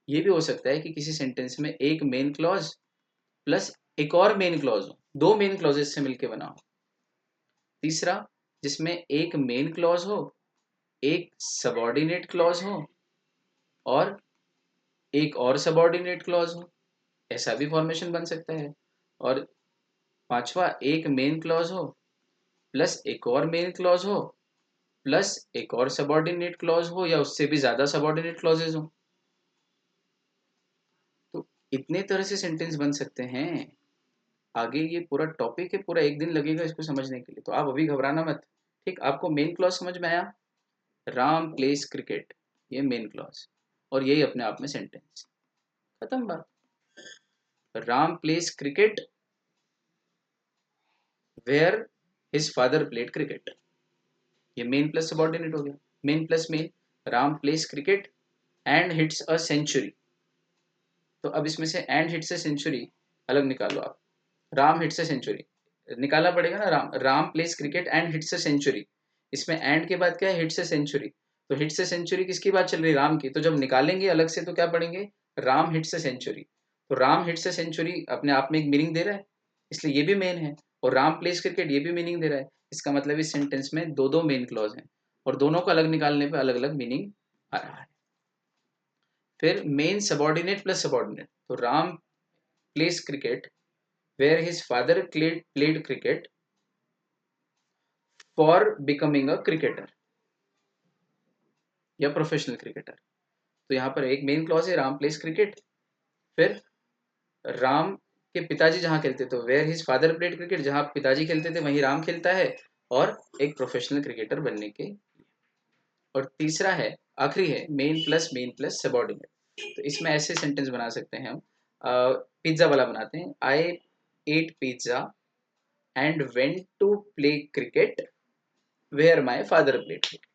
ये भी हो सकता है कि किसी सेंटेंस में एक मेन क्लॉज प्लस एक और मेन क्लॉज हो, दो मेन क्लॉजेस से मिलके बना हो। तीसरा, जिसमें एक मेन क्लॉज हो, एक सबऑर्डिनेट क्लॉज हो और एक और सबऑर्डिनेट क्लॉज हो, ऐसा भी फॉर्मेशन बन सकता है। और पांचवा, एक मेन क्लॉज हो प्लस एक और मेन क्लॉज हो प्लस एक और सबऑर्डिनेट क्लॉज हो या उससे भी ज्यादा सबऑर्डिनेट क्लॉजेज हो। तो इतने तरह से सेंटेंस बन सकते हैं। आगे ये पूरा टॉपिक है, पूरा एक दिन लगेगा इसको समझने के लिए, तो आप अभी घबराना मत। ठीक, आपको मेन क्लॉज समझ में आया? राम प्लेस क्रिकेट, ये मेन क्लॉज, और यही अपने आप में सेंटेंस। खत्म बात। Ram plays cricket where his father played cricket, ये मेन प्लस सबऑर्डिनेट हो गया। Main plus main, Ram plays cricket and hits a century. तो अब इसमें से एंड हिट्स अ सेंचुरी अलग निकालो आप। राम हिट्स अ सेंचुरी निकालना पड़ेगा ना, Ram Ram plays cricket and hits a century. इसमें एंड के बाद क्या है? Hits a century. तो हिट्स अ सेंचुरी किसकी बात चल रही है? राम की। तो जब निकालेंगे अलग से तो क्या पढ़ेंगे? Ram hits a century. तो राम हिट्स अ सेंचुरी अपने आप में एक मीनिंग दे रहा है, इसलिए ये भी मेन है। और राम प्लेस क्रिकेट ये भी मीनिंग दे रहा है। इसका मतलब इस सेंटेंस में दो दो मेन क्लॉज हैं और दोनों को अलग निकालने पे अलग अलग मीनिंग आ रहा है। फिर मेन सबॉर्डिनेट प्लस सबॉर्डिनेट, तो Ram plays cricket where his father played cricket for becoming a cricketer या प्रोफेशनल क्रिकेटर। तो यहाँ पर एक मेन क्लॉज है राम प्लेस क्रिकेट, फिर राम के पिताजी जहाँ खेलते तो where his father played cricket, जहाँ पिताजी खेलते थे वहीं राम खेलता है, और एक प्रोफेशनल क्रिकेटर बनने के। और तीसरा है, आखिरी है, मेन प्लस सबॉर्डिनेट। तो इसमें ऐसे सेंटेंस बना सकते हैं हम। पिज्जा वाला बनाते हैं, I ate pizza and went to play cricket where my father played cricket.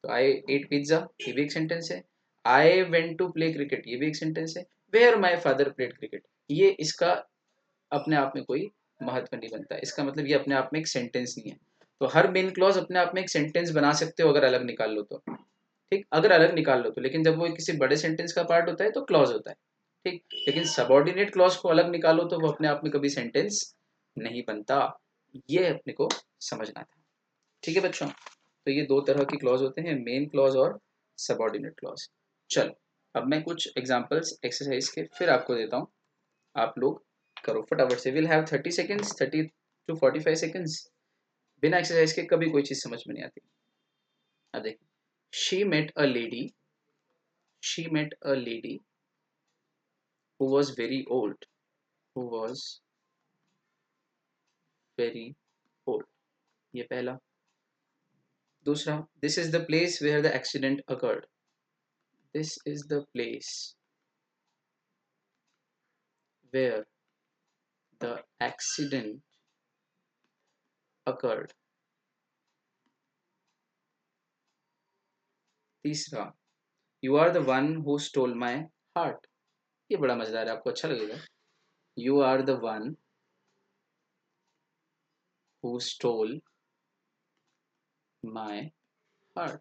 तो आई एट पिज्जा, ये भी एक सेंटेंस है। I went to play cricket, ये भी एक सेंटेंस है। Where my father played cricket, ये इसका अपने आप में कोई महत्व नहीं बनता, इसका मतलब ये अपने आप में एक सेंटेंस नहीं है। तो हर मेन क्लॉज अपने आप में एक सेंटेंस बना सकते हो अगर अलग निकाल लो तो। ठीक, अगर अलग निकाल लो तो, लेकिन जब वो किसी बड़े सेंटेंस का पार्ट होता है तो क्लॉज होता है। ठीक, लेकिन सबॉर्डिनेट क्लॉज को अलग निकालो तो वो अपने आप में कभी सेंटेंस नहीं बनता। ये अपने को समझना था। ठीक है बच्चों, तो ये दो तरह के क्लॉज होते हैं, मेन क्लॉज और सबॉर्डिनेट क्लॉज। चलो, अब मैं कुछ एग्जांपल्स एक्सरसाइज के फिर आपको देता हूँ, आप लोग करो फटाफट से। Will have 30 seconds, 30 to 45 seconds. बिना एक्सरसाइज के कभी कोई चीज समझ में नहीं आती। अब देखिए, she met a lady, she met a lady who was very old, who was very old, ये पहला। दूसरा, this is the place where the accident occurred, this is the place where the accident occurred। तीसरा, you are the one who stole my heart, ये बड़ा मजेदार है, आपको अच्छा लगेगा। you are the one who stole my heart,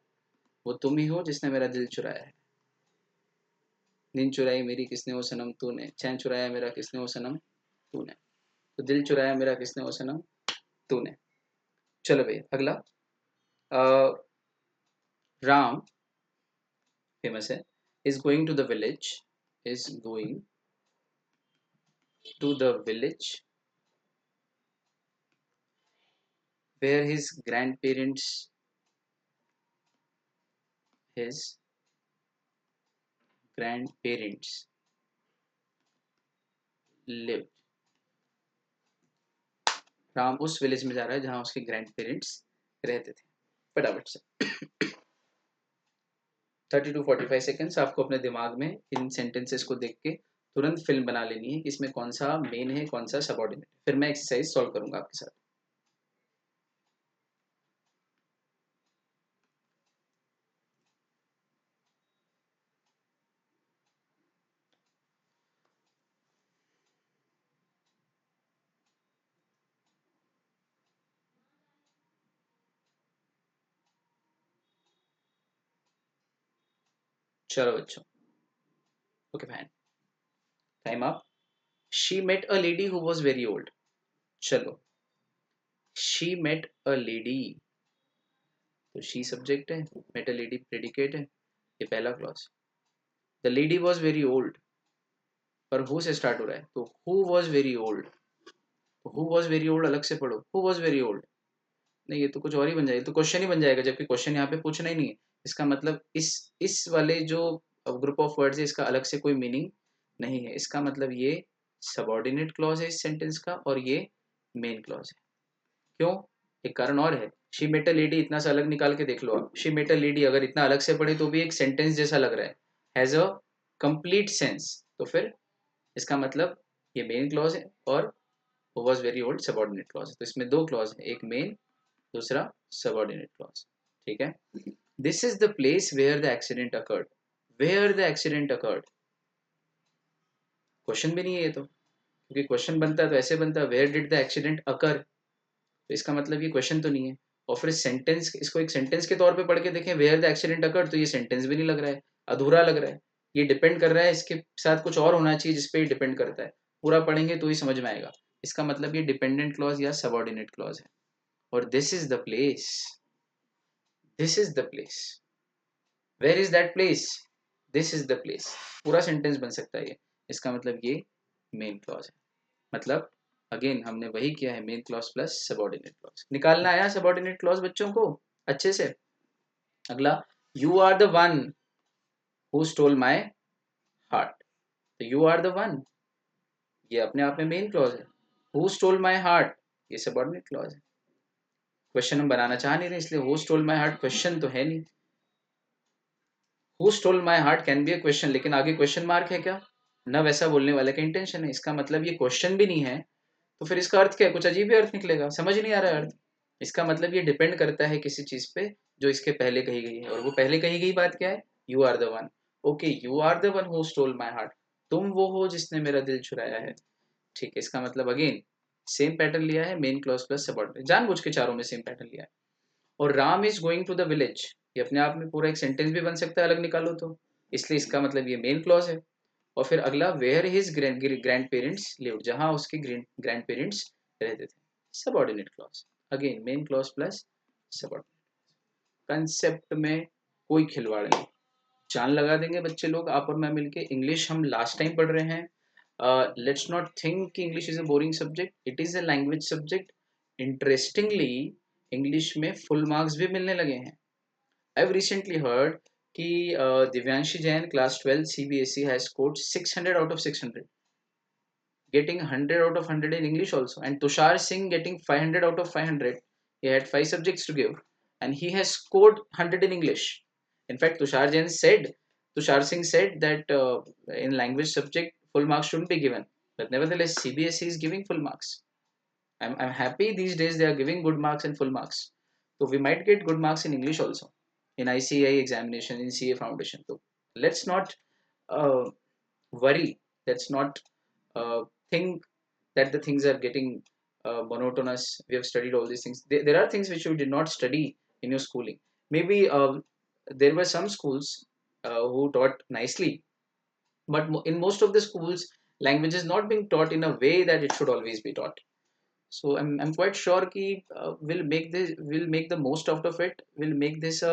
वो तुम ही हो जिसने मेरा दिल चुराया है। नींद चुराई मेरी किसने वो सनम तूने, चैन चुराया मेरा किसने वो सनम तूने, तो दिल चुराया मेरा किसने वो सनम तूने। चलो भैया अगला। राम, फेमस है, is going to the village, is going to the village where his grand parents, his grand parents live. Ram उस विलेज में जा रहा है जहां उसके ग्रैंड पेरेंट्स रहते थे। फटाफट से 30 to 45 सेकेंड्स आपको अपने दिमाग में इन सेंटेंसेस को देख के तुरंत फिल्म बना लेनी है कि इसमें कौन सा मेन है कौन सा सबऑर्डिनेट। फिर मैं एक्सरसाइज सॉल्व करूंगा आपके साथ। चलो बच्चों, okay fine, time up. She met a lady who was very old, चलो, शी मेट अ लेडी, तो शी सब्जेक्ट है, मेट अ लेडी प्रेडिकेट है, ये पहला clause. The lady was very old, पर हु से स्टार्ट हो रहा है, तो हु वॉज वेरी ओल्ड, तो हु वॉज वेरी ओल्ड अलग से पढ़ो, हु वॉज वेरी ओल्ड, नहीं ये तो कुछ और ही बन जाएगा, तो क्वेश्चन ही बन जाएगा, जबकि क्वेश्चन यहाँ पे पूछना ही नहीं है। इसका मतलब इस वाले जो ग्रुप ऑफ वर्ड्स है इसका अलग से कोई मीनिंग नहीं है, इसका मतलब ये सबऑर्डिनेट क्लॉज है इस सेंटेंस का, और ये मेन क्लॉज है। क्यों? एक कारण और है, शी मेट अ लेडी, इतना सा अलग निकाल के देख लो आप, शी मेट अ लेडी अगर इतना अलग से पढ़े तो भी एक सेंटेंस जैसा लग रहा है, हैज अ कंप्लीट सेंस, तो फिर इसका मतलब ये मेन क्लॉज है, और वो was very old subordinate clause है। तो इसमें दो क्लॉज है, एक मेन, दूसरा सबऑर्डिनेट क्लॉज। ठीक है, this is the place where the accident occurred, where the accident occurred, question भी नहीं है ये तो, क्योंकि क्वेश्चन बनता है तो ऐसे बनता है, वेयर डिड द एक्सीडेंट अकर, तो इसका मतलब ये क्वेश्चन तो नहीं है। और फिर सेंटेंस, इसको एक सेंटेंस के तौर पे पढ़ के देखें, वेयर द एक्सीडेंट अकर्ड, तो ये सेंटेंस भी नहीं लग रहा है, अधूरा लग रहा है, ये डिपेंड कर रहा है, इसके साथ कुछ और होना चाहिए जिसपे ये डिपेंड करता है, पूरा पढ़ेंगे तो ही समझ में आएगा। इसका मतलब ये डिपेंडेंट क्लॉज या सबऑर्डिनेट क्लॉज है। और this is the place, this is the place, where is that place, this is the place, पूरा सेंटेंस बन सकता है ये। इसका मतलब ये मेन क्लॉज है। मतलब अगेन हमने वही किया है, main clause plus subordinate clause निकालना आया, सबऑर्डिनेट क्लॉज बच्चों को अच्छे से। अगला, you are the one who stole my heart, तो यू आर द वन, ये अपने आप में मेन क्लॉज है, हु स्टोल माई हार्ट ये सबऑर्डिनेट क्लॉज है। क्वेश्चन हम बनाना चाह नहीं रहे, इसलिए who stole my heart question तो है नहीं, who stole my heart can be a question, लेकिन आगे क्वेश्चन मार्क है क्या, न वैसा बोलने वाले का इंटेंशन है, इसका मतलब ये क्वेश्चन भी नहीं है, तो फिर इसका अर्थ क्या है, कुछ अजीब ही अर्थ निकलेगा, समझ नहीं आ रहा है अर्थ। इसका मतलब ये डिपेंड करता है किसी चीज पे जो इसके पहले कही गई है, और वो पहले कही गई बात क्या है, you are the one, okay you are the one who stole my heart, तुम वो हो जिसने मेरा दिल चुराया है। ठीक है, इसका मतलब अगेन सेम पैटर्न लिया है, मेन क्लॉज प्लस सबऑर्डिनेट, जानबूझ के चारों में सेम पैटर्न लिया है। और Ram is going to the village, ये अपने आप में पूरा एक सेंटेंस भी बन सकता है अलग निकालो तो, इसलिए इसका मतलब ये मेन क्लॉज है। और फिर अगला, where his grand parents lived, जहां उसके ग्रैंड पेरेंट्स रहते थे, subordinate clause, again main clause plus subordinate. Concept में कोई खिलवाड़ नहीं, जान लगा देंगे बच्चे लोग, आप और मैं मिलके। इंग्लिश हम लास्ट टाइम पढ़ रहे हैं, लेट्स नॉट थिंक कि English is a boring subject, it is a language subject. Interestingly English में फुल मार्क्स भी मिलने लगे हैं। आई हैव रिसेंटली हर्ड कि Divyanshi Jain class 12 CBSE has scored 600 out of 600, getting 100 out of 100 in English also, and Tushar Singh getting 500 out of 500. He had 5 subjects to give, and he has scored 100 in English. In fact, Tushar Singh said that in language subject full marks shouldn't be given, but nevertheless CBSE is giving full marks. I'm happy these days they are giving good marks and full marks. So we might get good marks in English also in ICAI examination, in CA foundation. So let's not uh, worry. Let's not think that the things are getting monotonous. We have studied all these things. There are things which you did not study in your schooling. Maybe there were some schools who taught nicely, but in most of the schools, language is not being taught in a way that it should always be taught. So I'm quite sure कि we'll make the most out of it. We'll make this a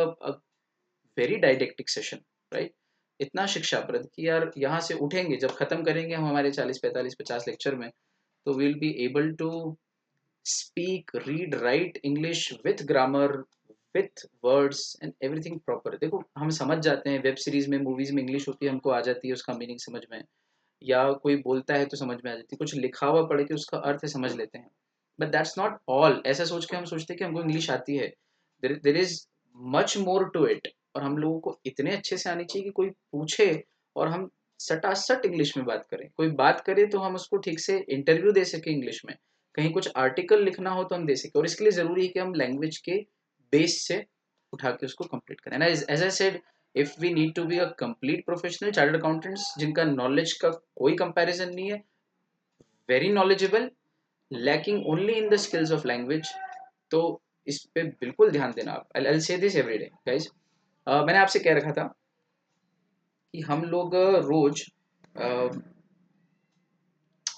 very didactic session, right? इतना शिक्षाप्रद कि यार यहाँ से उठेंगे, जब खत्म करेंगे हम हमारे 40 45 50 लेक्चर में, तो we'll be able to speak, read, write English with grammar, with words and everything proper. देखो हम समझ जाते हैं, वेब सीरीज में मूवीज में इंग्लिश होती है, हमको आ जाती है उसका मीनिंग समझ में, या कोई बोलता है तो समझ में आ जाती है, कुछ लिखा हुआ पढ़ के उसका अर्थ समझ लेते हैं। बट दैट्स नॉट ऑल, ऐसा सोच के हम सोचते हैं कि हमको इंग्लिश आती है, there is much more to it. और हम लोगों को इतने अच्छे से आनी चाहिए कि कोई पूछे और हम सटासट इंग्लिश में बात करें, कोई बात करे तो हम उसको ठीक से इंटरव्यू दे सके इंग्लिश में, कहीं कुछ आर्टिकल लिखना हो तो हम दे सके। और इसके लिए ज़रूरी है कि हम लैंग्वेज के बेस से उठा के उसको कंप्लीट करें ना। As I said, if we need to be a complete professional chartered accountants जिनका नॉलेज का कोई कंपैरिजन नहीं है, very knowledgeable, lacking only in the skills of language, तो इस पे बिल्कुल ध्यान देना आप। आई से दिस एवरी डे गाइज। मैंने आपसे कह रखा था कि हम लोग रोज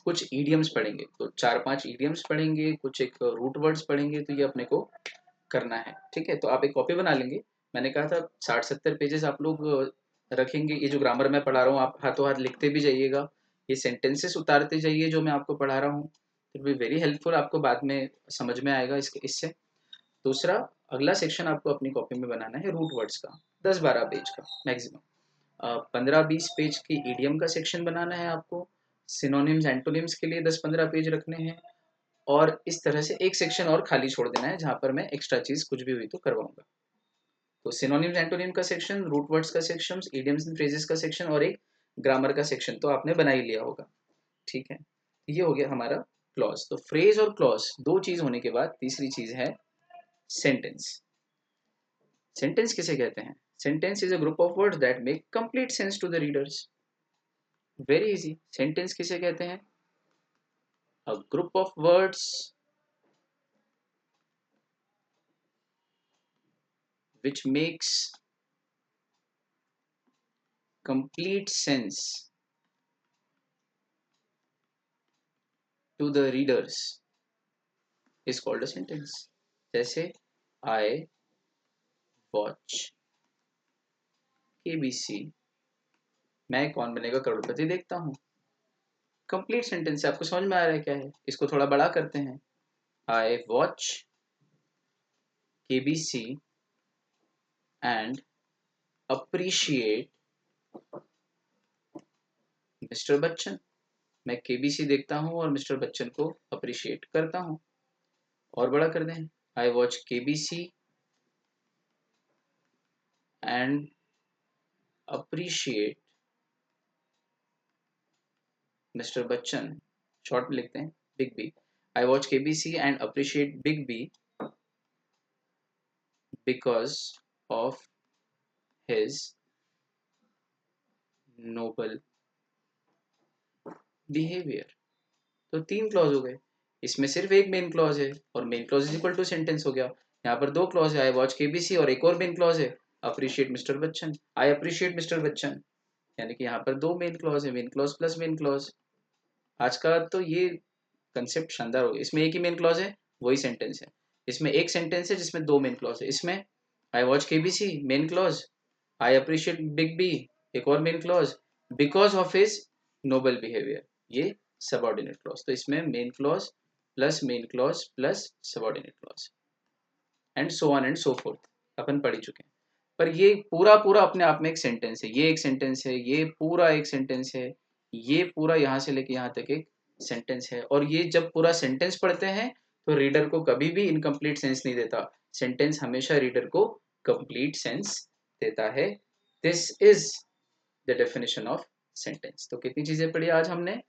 कुछ ईडियम्स पढ़ेंगे, तो 4-5 ईडियम्स पढ़ेंगे, कुछ एक रूट वर्ड्स पढ़ेंगे, तो ये अपने को करना है। ठीक है, तो आप एक कॉपी बना लेंगे। मैंने कहा था 60-70 पेजेस आप लोग रखेंगे। ये जो ग्रामर मैं पढ़ा रहा हूँ आप हाथों हाथ लिखते भी जाइएगा, ये सेंटेंसेस उतारते जाइए जो मैं आपको पढ़ा रहा हूँ, it will be very helpful, आपको बाद में समझ में आएगा इससे। दूसरा, अगला सेक्शन आपको अपनी कॉपी में बनाना है रूट वर्ड्स का, 10-12 पेज का मैक्सिमम। 15-20 पेज की ईडियम का सेक्शन बनाना है आपको। सिनोनिम्स एंटोनिम्स के लिए 10-15 पेज रखने हैं, और इस तरह से एक सेक्शन और खाली छोड़ देना है जहां पर मैं एक्स्ट्रा चीज कुछ भी हुई तो करवाऊंगा। तो सिनोनिम्स एंटोनिम का सेक्शन, रूट वर्ड्स का सेक्शन, इडियम्स एंड फ्रेजेस का सेक्शन, और एक ग्रामर का सेक्शन तो आपने बना ही लिया होगा। ठीक है, ये हो गया हमारा क्लॉज। तो फ्रेज और क्लॉज दो चीज होने के बाद तीसरी चीज है सेंटेंस। सेंटेंस किसे कहते हैं? Sentence is a group of words that make complete sense to the readers. Very easy, sentence किसे कहते हैं? A group of words which makes complete sense to the readers is called a sentence. जैसे I watch KBC, मैं कौन बनेगा करोड़पति देखता हूँ। Complete sentence है, आपको समझ में आ रहा है क्या है? इसको थोड़ा बड़ा करते हैं। I watch KBC and appreciate mister Bachchan. मैं केबीसी देखता हूँ और मिस्टर बच्चन को अप्रिशिएट करता हूँ। और बड़ा कर दें, I watch KBC and appreciate mister Bachchan, short में लिखते हैं big B. I watch KBC and appreciate big B because of his noble behaviour. तो 3 क्लॉज हो गए, इसमें सिर्फ एक मेन क्लॉज है और main clause is equal to sentence हो गया। यहाँ पर 2 क्लॉज है, आई वॉच केबीसी और एक और मेन क्लॉज है appreciate mister Bachchan, I appreciate mister Bachchan. यानी कि यहाँ पर 2 मेन क्लॉज है, main clause plus main clause. आज का तो ये कंसेप्ट शानदार हो गया। इसमें एक ही मेन क्लॉज है, वही सेंटेंस है। इसमें एक सेंटेंस है जिसमें 2 मेन क्लॉज है। इसमें I watch KBC main clause, I appreciate big B एक और main clause, because of his noble behaviour ये सबऑर्डिनेट क्लॉज। तो इसमें main clause plus subordinate clause and so on and so forth अपन पढ़ ही चुके हैं। पर ये पूरा पूरा अपने आप में एक सेंटेंस है, ये एक सेंटेंस है, ये पूरा एक सेंटेंस है, ये पूरा यहाँ से लेके यहाँ तक एक सेंटेंस है। और ये जब पूरा सेंटेंस पढ़ते हैं तो रीडर को कभी भी इनकम्प्लीट सेंस नहीं देता, सेंटेंस हमेशा रीडर को कंप्लीट सेंस देता है। This is the definition of sentence. तो कितनी चीजें पढ़ी आज हमने?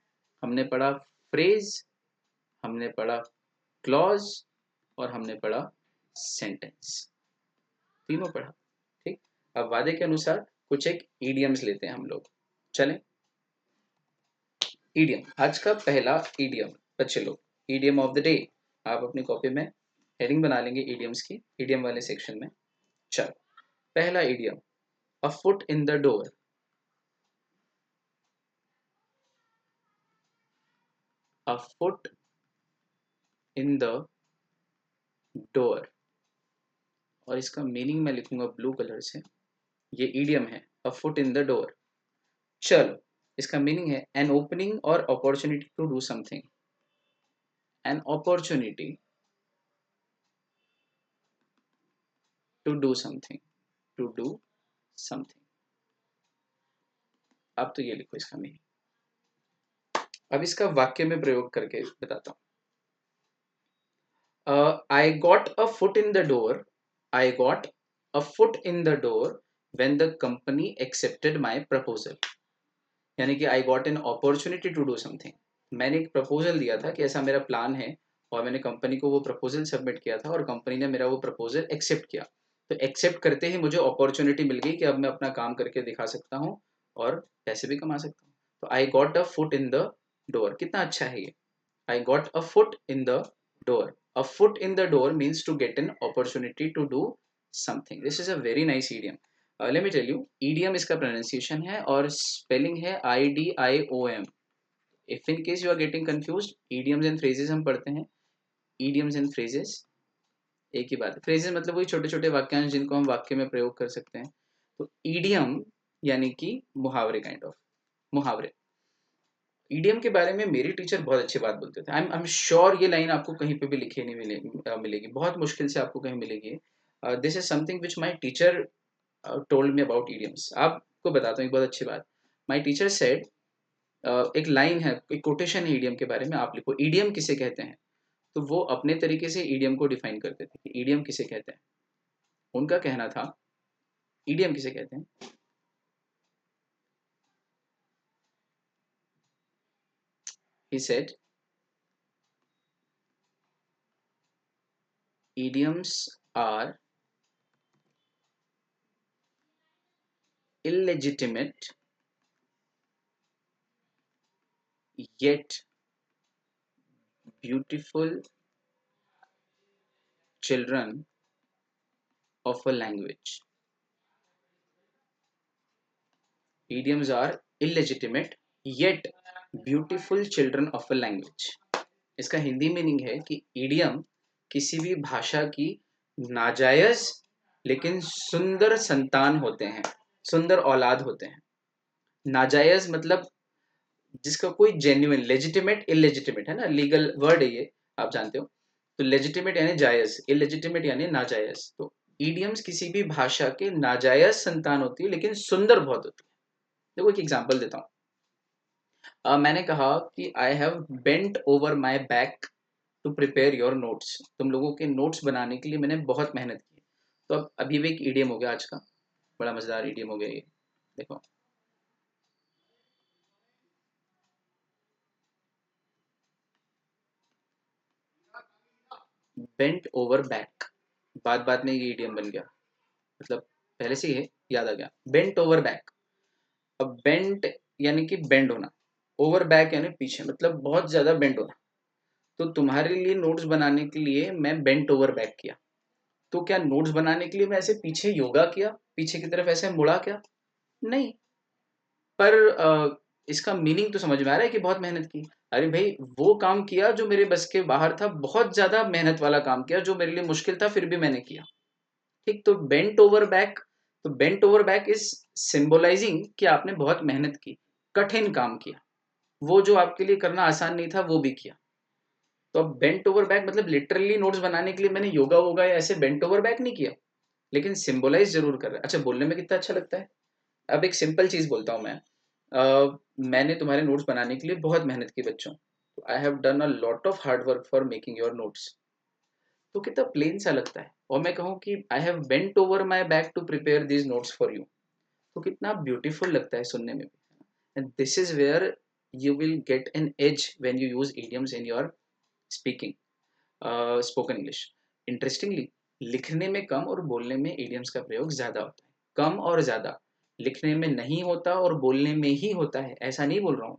हमने पढ़ा फ्रेज, हमने पढ़ा क्लॉज और हमने पढ़ा सेंटेंस, तीनों पढ़ा। ठीक, अब वादे के अनुसार कुछ एक ईडियम्स लेते हैं हम लोग। चलें, ईडियम, आज का पहला ईडियम बच्चे लोग, ईडियम ऑफ द डे। आप अपनी कॉपी में हेडिंग बना लेंगे ईडियम्स की, ईडियम वाले सेक्शन में। चलो, पहला idiom, a foot in the door. A foot in the door, और इसका मीनिंग मैं लिखूंगा ब्लू कलर से। ये ईडियम है, a foot in the door. चलो, इसका मीनिंग है एन ओपनिंग और opportunity to do something. An opportunity to do something, to do something. अब तो ये लिखो इसका मीनिंग। अब इसका वाक्य में प्रयोग करके बताता हूँ। I got a foot in the door, I got a foot in the door when the company accepted my proposal. यानी कि I got an opportunity to do something. मैंने एक प्रपोजल दिया था कि ऐसा मेरा प्लान है, और मैंने कंपनी को वो प्रपोजल सबमिट किया था और कंपनी ने मेरा वो प्रपोजल एक्सेप्ट किया। तो एक्सेप्ट करते ही मुझे अपॉर्चुनिटी मिल गई कि अब मैं अपना काम करके दिखा सकता हूँ और पैसे भी कमा सकता हूँ। तो I got a foot in the door, कितना अच्छा है ये। I got a foot in the door, a foot in the door means to get an opportunity to do something. This is a very nice idiom. Let me tell you, idiom इसका pronunciation है और spelling है IDIOM, if in case you are getting confuse, idioms and phrases हम पढ़ते हैं. idioms and phrases एक ही बात है. phrases मतलब वही छोटे छोटे वाक्यांश जिनको हम वाक्य में प्रयोग कर सकते हैं. तो idiom यानी कि मुहावरे, काइंड ऑफ मुहावरे. ईडीएम के बारे में मेरी टीचर बहुत अच्छी बात बोलते थे. आई एम श्योर ये लाइन आपको कहीं पे भी लिखी नहीं मिलेगी, बहुत मुश्किल से आपको कहीं मिलेगी. This is something which my teacher told me about idioms. आपको बताता हूँ एक बहुत अच्छी बात. माई टीचर सेड, एक लाइन है, एक कोटेशन है ईडीएम के बारे में, आप लिखो ईडीएम किसे कहते हैं. तो वो अपने तरीके से ईडीएम को डिफाइन करते थे कि ईडीएम किसे कहते हैं. उनका कहना था ईडीएम किसे कहते हैं. He said idioms are illegitimate yet beautiful children of a language. Idioms are illegitimate yet beautiful children of a language. इसका हिंदी मीनिंग है कि इडियम किसी भी भाषा की नाजायज लेकिन सुंदर संतान होते हैं, सुंदर औलाद होते हैं. नाजायज मतलब जिसका कोई जेन्युइन, लेजिटिमेट इलेजिटिमेट है ना, लीगल वर्ड है ये, आप जानते हो. तो लेजिटिमेट यानी जायज, इलेजिटिमेट यानी नाजायज. तो ईडियम्स किसी भी भाषा के नाजायज संतान होती है लेकिन सुंदर बहुत होती है. देखो एक एग्जांपल देता हूँ. मैंने कहा कि I have bent over my back to prepare your notes. तुम लोगों के नोट्स बनाने के लिए मैंने बहुत मेहनत की. तो अब अभी भी एक ईडियम हो गया आज का, बड़ा मजेदार ईडियम हो गया ये. देखो, बेंट ओवर बैक, बात बात में ये ईडियम बन गया. मतलब पहले से ही याद आ गया. Bent over back. अब बेंट यानी कि बेंड होना, ओवर बैक यानी पीछे, मतलब बहुत ज्यादा बेंड होना. तो तुम्हारे लिए नोट्स बनाने के लिए मैं बेंट ओवर बैक किया. तो क्या नोट्स बनाने के लिए मैं ऐसे पीछे योगा किया, पीछे की तरफ ऐसे मुड़ा क्या? नहीं. पर इसका मीनिंग तो समझ में आ रहा है कि बहुत मेहनत की. अरे भाई, वो काम किया जो मेरे बस के बाहर था, बहुत ज्यादा मेहनत वाला काम किया जो मेरे लिए मुश्किल था, फिर भी मैंने किया. ठीक. तो बेंट ओवर बैक, तो bent over back is symbolising कि आपने बहुत मेहनत की, कठिन काम किया, वो जो आपके लिए करना आसान नहीं था वो भी किया. तो अब बेंट ओवर बैक मतलब लिटरली नोट्स बनाने के लिए मैंने योगा वोगा या ऐसे बेंट ओवर बैक नहीं किया, लेकिन सिंबलाइज जरूर कर रहा है. अच्छा, बोलने में कितना अच्छा लगता है. अब एक सिंपल चीज बोलता हूँ मैं. मैंने तुम्हारे नोट्स बनाने के लिए बहुत मेहनत की बच्चों. I have done a lot of hard work for making your notes. तो कितना प्लेन सा लगता है. और मैं कहूँ कि I have bent over my back to prepare these notes for you, तो कितना ब्यूटीफुल लगता है सुनने में भी. And this is where you will get an edge when you use idioms in your speaking, spoken English. Interestingly, लिखने में कम और बोलने में इडियम्स का प्रयोग ज्यादा होता है. कम और ज्यादा. लिखने में नहीं होता और बोलने में ही होता है, ऐसा नहीं बोल रहा हूँ.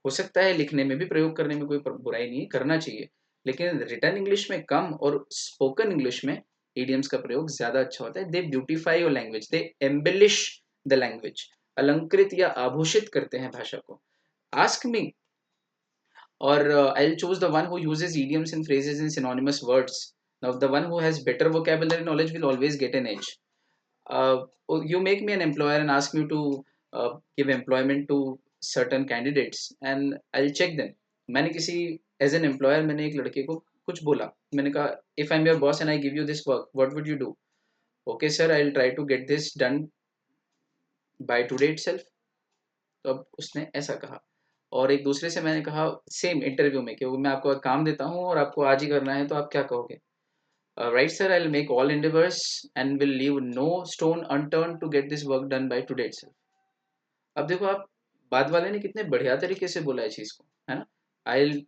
हो सकता है लिखने में भी प्रयोग करने में कोई बुराई नहीं है, करना चाहिए. लेकिन रिटर्न इंग्लिश में कम और स्पोकन इंग्लिश में इडियम्स का प्रयोग ज्यादा अच्छा होता है. They beautify your language, they embellish the language. अलंकृत या आभूषित करते हैं भाषा को. Ask me, or I'll choose the one who uses idioms and phrases in synonymous words. Now, the one who has better vocabulary knowledge will always get an edge. You make me an employer and ask me to give employment to certain candidates, and I'll check them. मैंने किसी as an employer मैंने एक लड़के को कुछ बोला. मैंने कहा, if I am your boss and I give you this work, what would you do? Okay sir, I will try to get this done by today itself. तो अब उसने ऐसा कहा. और एक दूसरे से मैंने कहा सेम इंटरव्यू में कि वो मैं आपको काम देता हूँ और आपको आज ही करना है, तो आप क्या कहोगे? Right sir, I will make all endeavours and will leave no stone unturn to get this work done by today itself. अब देखो आप, बाद वाले ने कितने बढ़िया तरीके से बोला है चीज को, है ना. I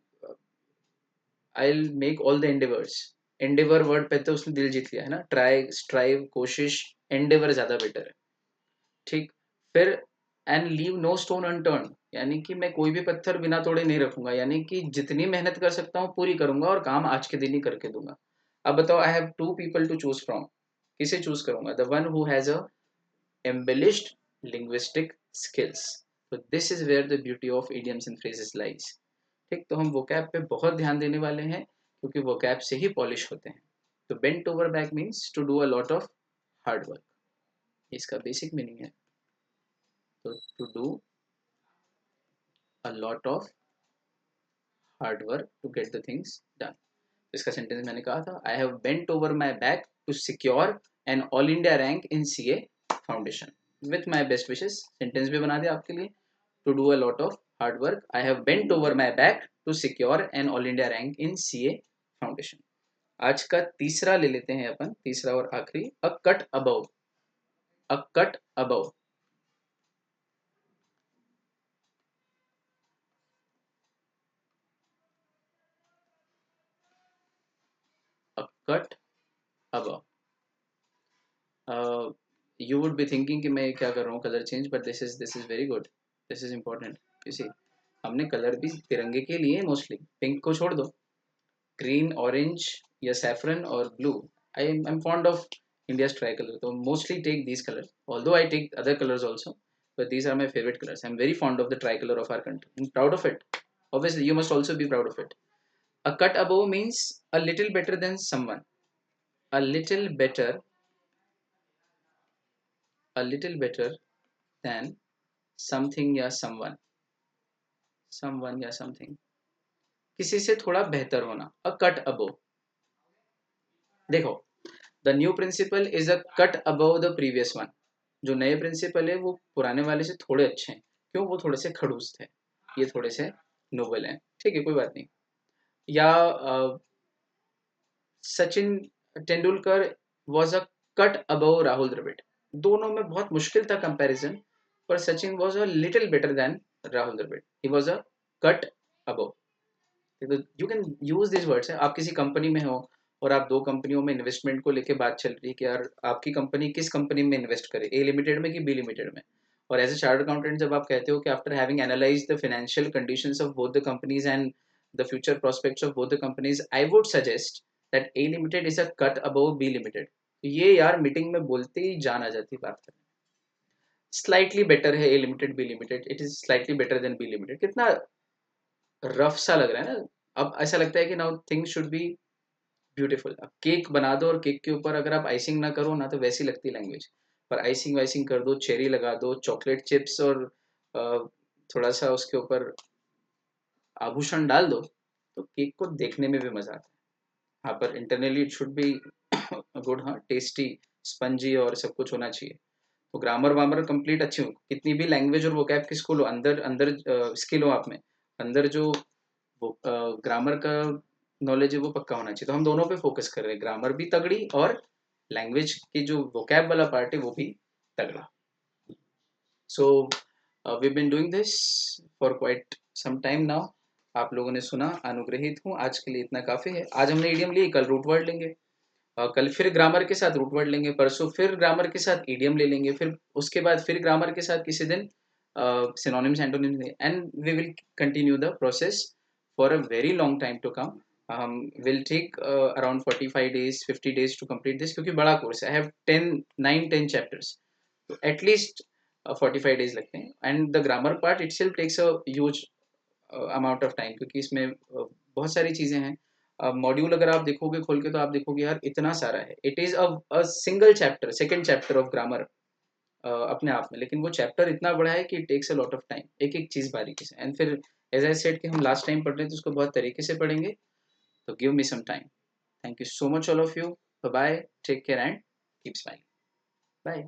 I make all the endeavours. Endeavour word पे तो उसने दिल जीत लिया है ना. ट्राई, स्ट्राइव, कोशिश. एंडेवर ज्यादा बेटर है. ठीक. फिर and leave no stone unturn, यानी कि मैं कोई भी पत्थर बिना तोड़े नहीं रखूंगा, यानी कि जितनी मेहनत कर सकता हूँ पूरी करूंगा और काम आज के दिन ही करके दूंगा. अब बताओ, I have two people to choose from. किसे चूज करूंगा? The one who has a embellished linguistic skills. तो this is where the beauty of idioms and phrases lies. ठीक, तो हम वोकैब पे बहुत ध्यान देने वाले हैं क्योंकि वोकैब से ही पॉलिश होते हैं। तो bent over back means to do a lot of hard work, इसका बेसिक मीनिंग है। तो to do a lot of hard work to get the things done. इसका सेंटेंस मैंने कहा था, I have bent over my back to secure an all India rank in CA foundation with my best wishes. Sentence भी बना दिया आपके लिए, to do a lot of hard work, I have bent over my back to secure an all India rank in CA foundation. आज का तीसरा ले लेते हैं अपन, तीसरा और आखिरी, a cut above. A cut above, a cut above. You would be thinking कि मैं क्या कर रहा हूँ colour change, but this is very good, this is important. You see, हमने कलर भी तिरंगे के लिए मोस्टली, पिंक को छोड़ दो, ग्रीन, ऑरेंज या सैफरन और blue, I am fond of India's tricolor, so mostly take these colors, although I take other colors also, but these are my favorite colors. I'm very fond of the tricolor of our country, I'm proud of it. Obviously you must also be proud of it. A cut above means a little better than someone, a little better, a little better than something या someone, someone या something, किसी से थोड़ा बेहतर होना, a cut above। देखो, the new principal is a cut above the previous one. जो नए प्रिंसिपल है वो पुराने वाले से थोड़े अच्छे हैं, क्यों, वो थोड़े से खड़ूस थे, ये थोड़े से नोबल हैं। ठीक है, कोई बात नहीं। या Sachin Tendulkar was a cut above Rahul Dravid. दोनों में बहुत मुश्किल था कंपैरिजन, पर Sachin was a little better than Rahul Dravid, he was a cut above. तो you can use this words है। आप किसी कंपनी में हो और आप दो कंपनियों में इन्वेस्टमेंट को लेके बात चल रही है कि यार आपकी कंपनी किस कंपनी में इन्वेस्ट करे, ए लिमिटेड में कि बी लिमिटेड में। और एज ए चार्ट अकाउंटेंट जब आप कहते हो कि after having analyse the financial conditions of both the companies and the future prospects of both the companies, I would suggest that A limited is a cut above B limited. ये यार meeting में बोलते ही जान आ जाती बात करने। Slightly better है A limited B limited, it is slightly better than B limited. कितना रफ सा लग रहा है ना। अब ऐसा लगता है कि now things should be beautiful. अब केक बना दो और केक के ऊपर अगर आप आइसिंग ना करो ना तो वैसी लगती लैंग्वेज, पर आइसिंग वाइसिंग कर दो, चेरी लगा दो, चॉकलेट चिप्स और थोड़ा सा उसके ऊपर आभूषण डाल दो, तो केक को देखने में भी मजा आता है। हाँ, पर internally it should be good, हाँ, टेस्टी, स्पंजी और सब कुछ होना चाहिए। तो ग्रामर वामर कंप्लीट अच्छी हो, कितनी भी लैंग्वेज और वोकैब की स्कूल हो, अंदर अंदर स्किल हो आप में, अंदर जो वो ग्रामर का नॉलेज है वो पक्का होना चाहिए। तो हम दोनों पे फोकस कर रहे हैं, ग्रामर भी तगड़ी और लैंग्वेज की जो वोकैब वाला पार्ट है वो भी तगड़ा। So we been doing this for quite some time now. आप लोगों ने सुना, अनुग्रहित हूँ। आज के लिए इतना काफ़ी है। आज हमने ईडियम लिए, कल रूट वर्ड लेंगे, कल फिर ग्रामर के साथ रूट वर्ड लेंगे, परसों फिर ग्रामर के साथ ईडियम ले लेंगे, फिर उसके बाद फिर ग्रामर के साथ किसी दिन synonyms antonyms, and we will continue the process for a very long time to come. Will take around 45 days 50 days to complete this, क्योंकि बड़ा कोर्स है, आई हैव 9-10 चैप्टर्स, तो एटलीस्ट 45 days लगते हैं। And the grammar part itself takes a huge amount of time, क्योंकि इसमें बहुत सारी चीज़ें हैं। मॉड्यूल अगर आप देखोगे खोल के तो आप देखोगे यार इतना सारा है। It is a single chapter, second chapter of grammar अपने आप में, लेकिन वो चैप्टर इतना बड़ा है कि it takes a lot of time, एक एक चीज़ बारीकी से। एंड फिर एज आई सेड कि हम लास्ट टाइम पढ़ रहे हैं तो उसको बहुत तरीके से पढ़ेंगे, तो give me some time. Thank you so much all of you, bye, take care and keep smiling, bye.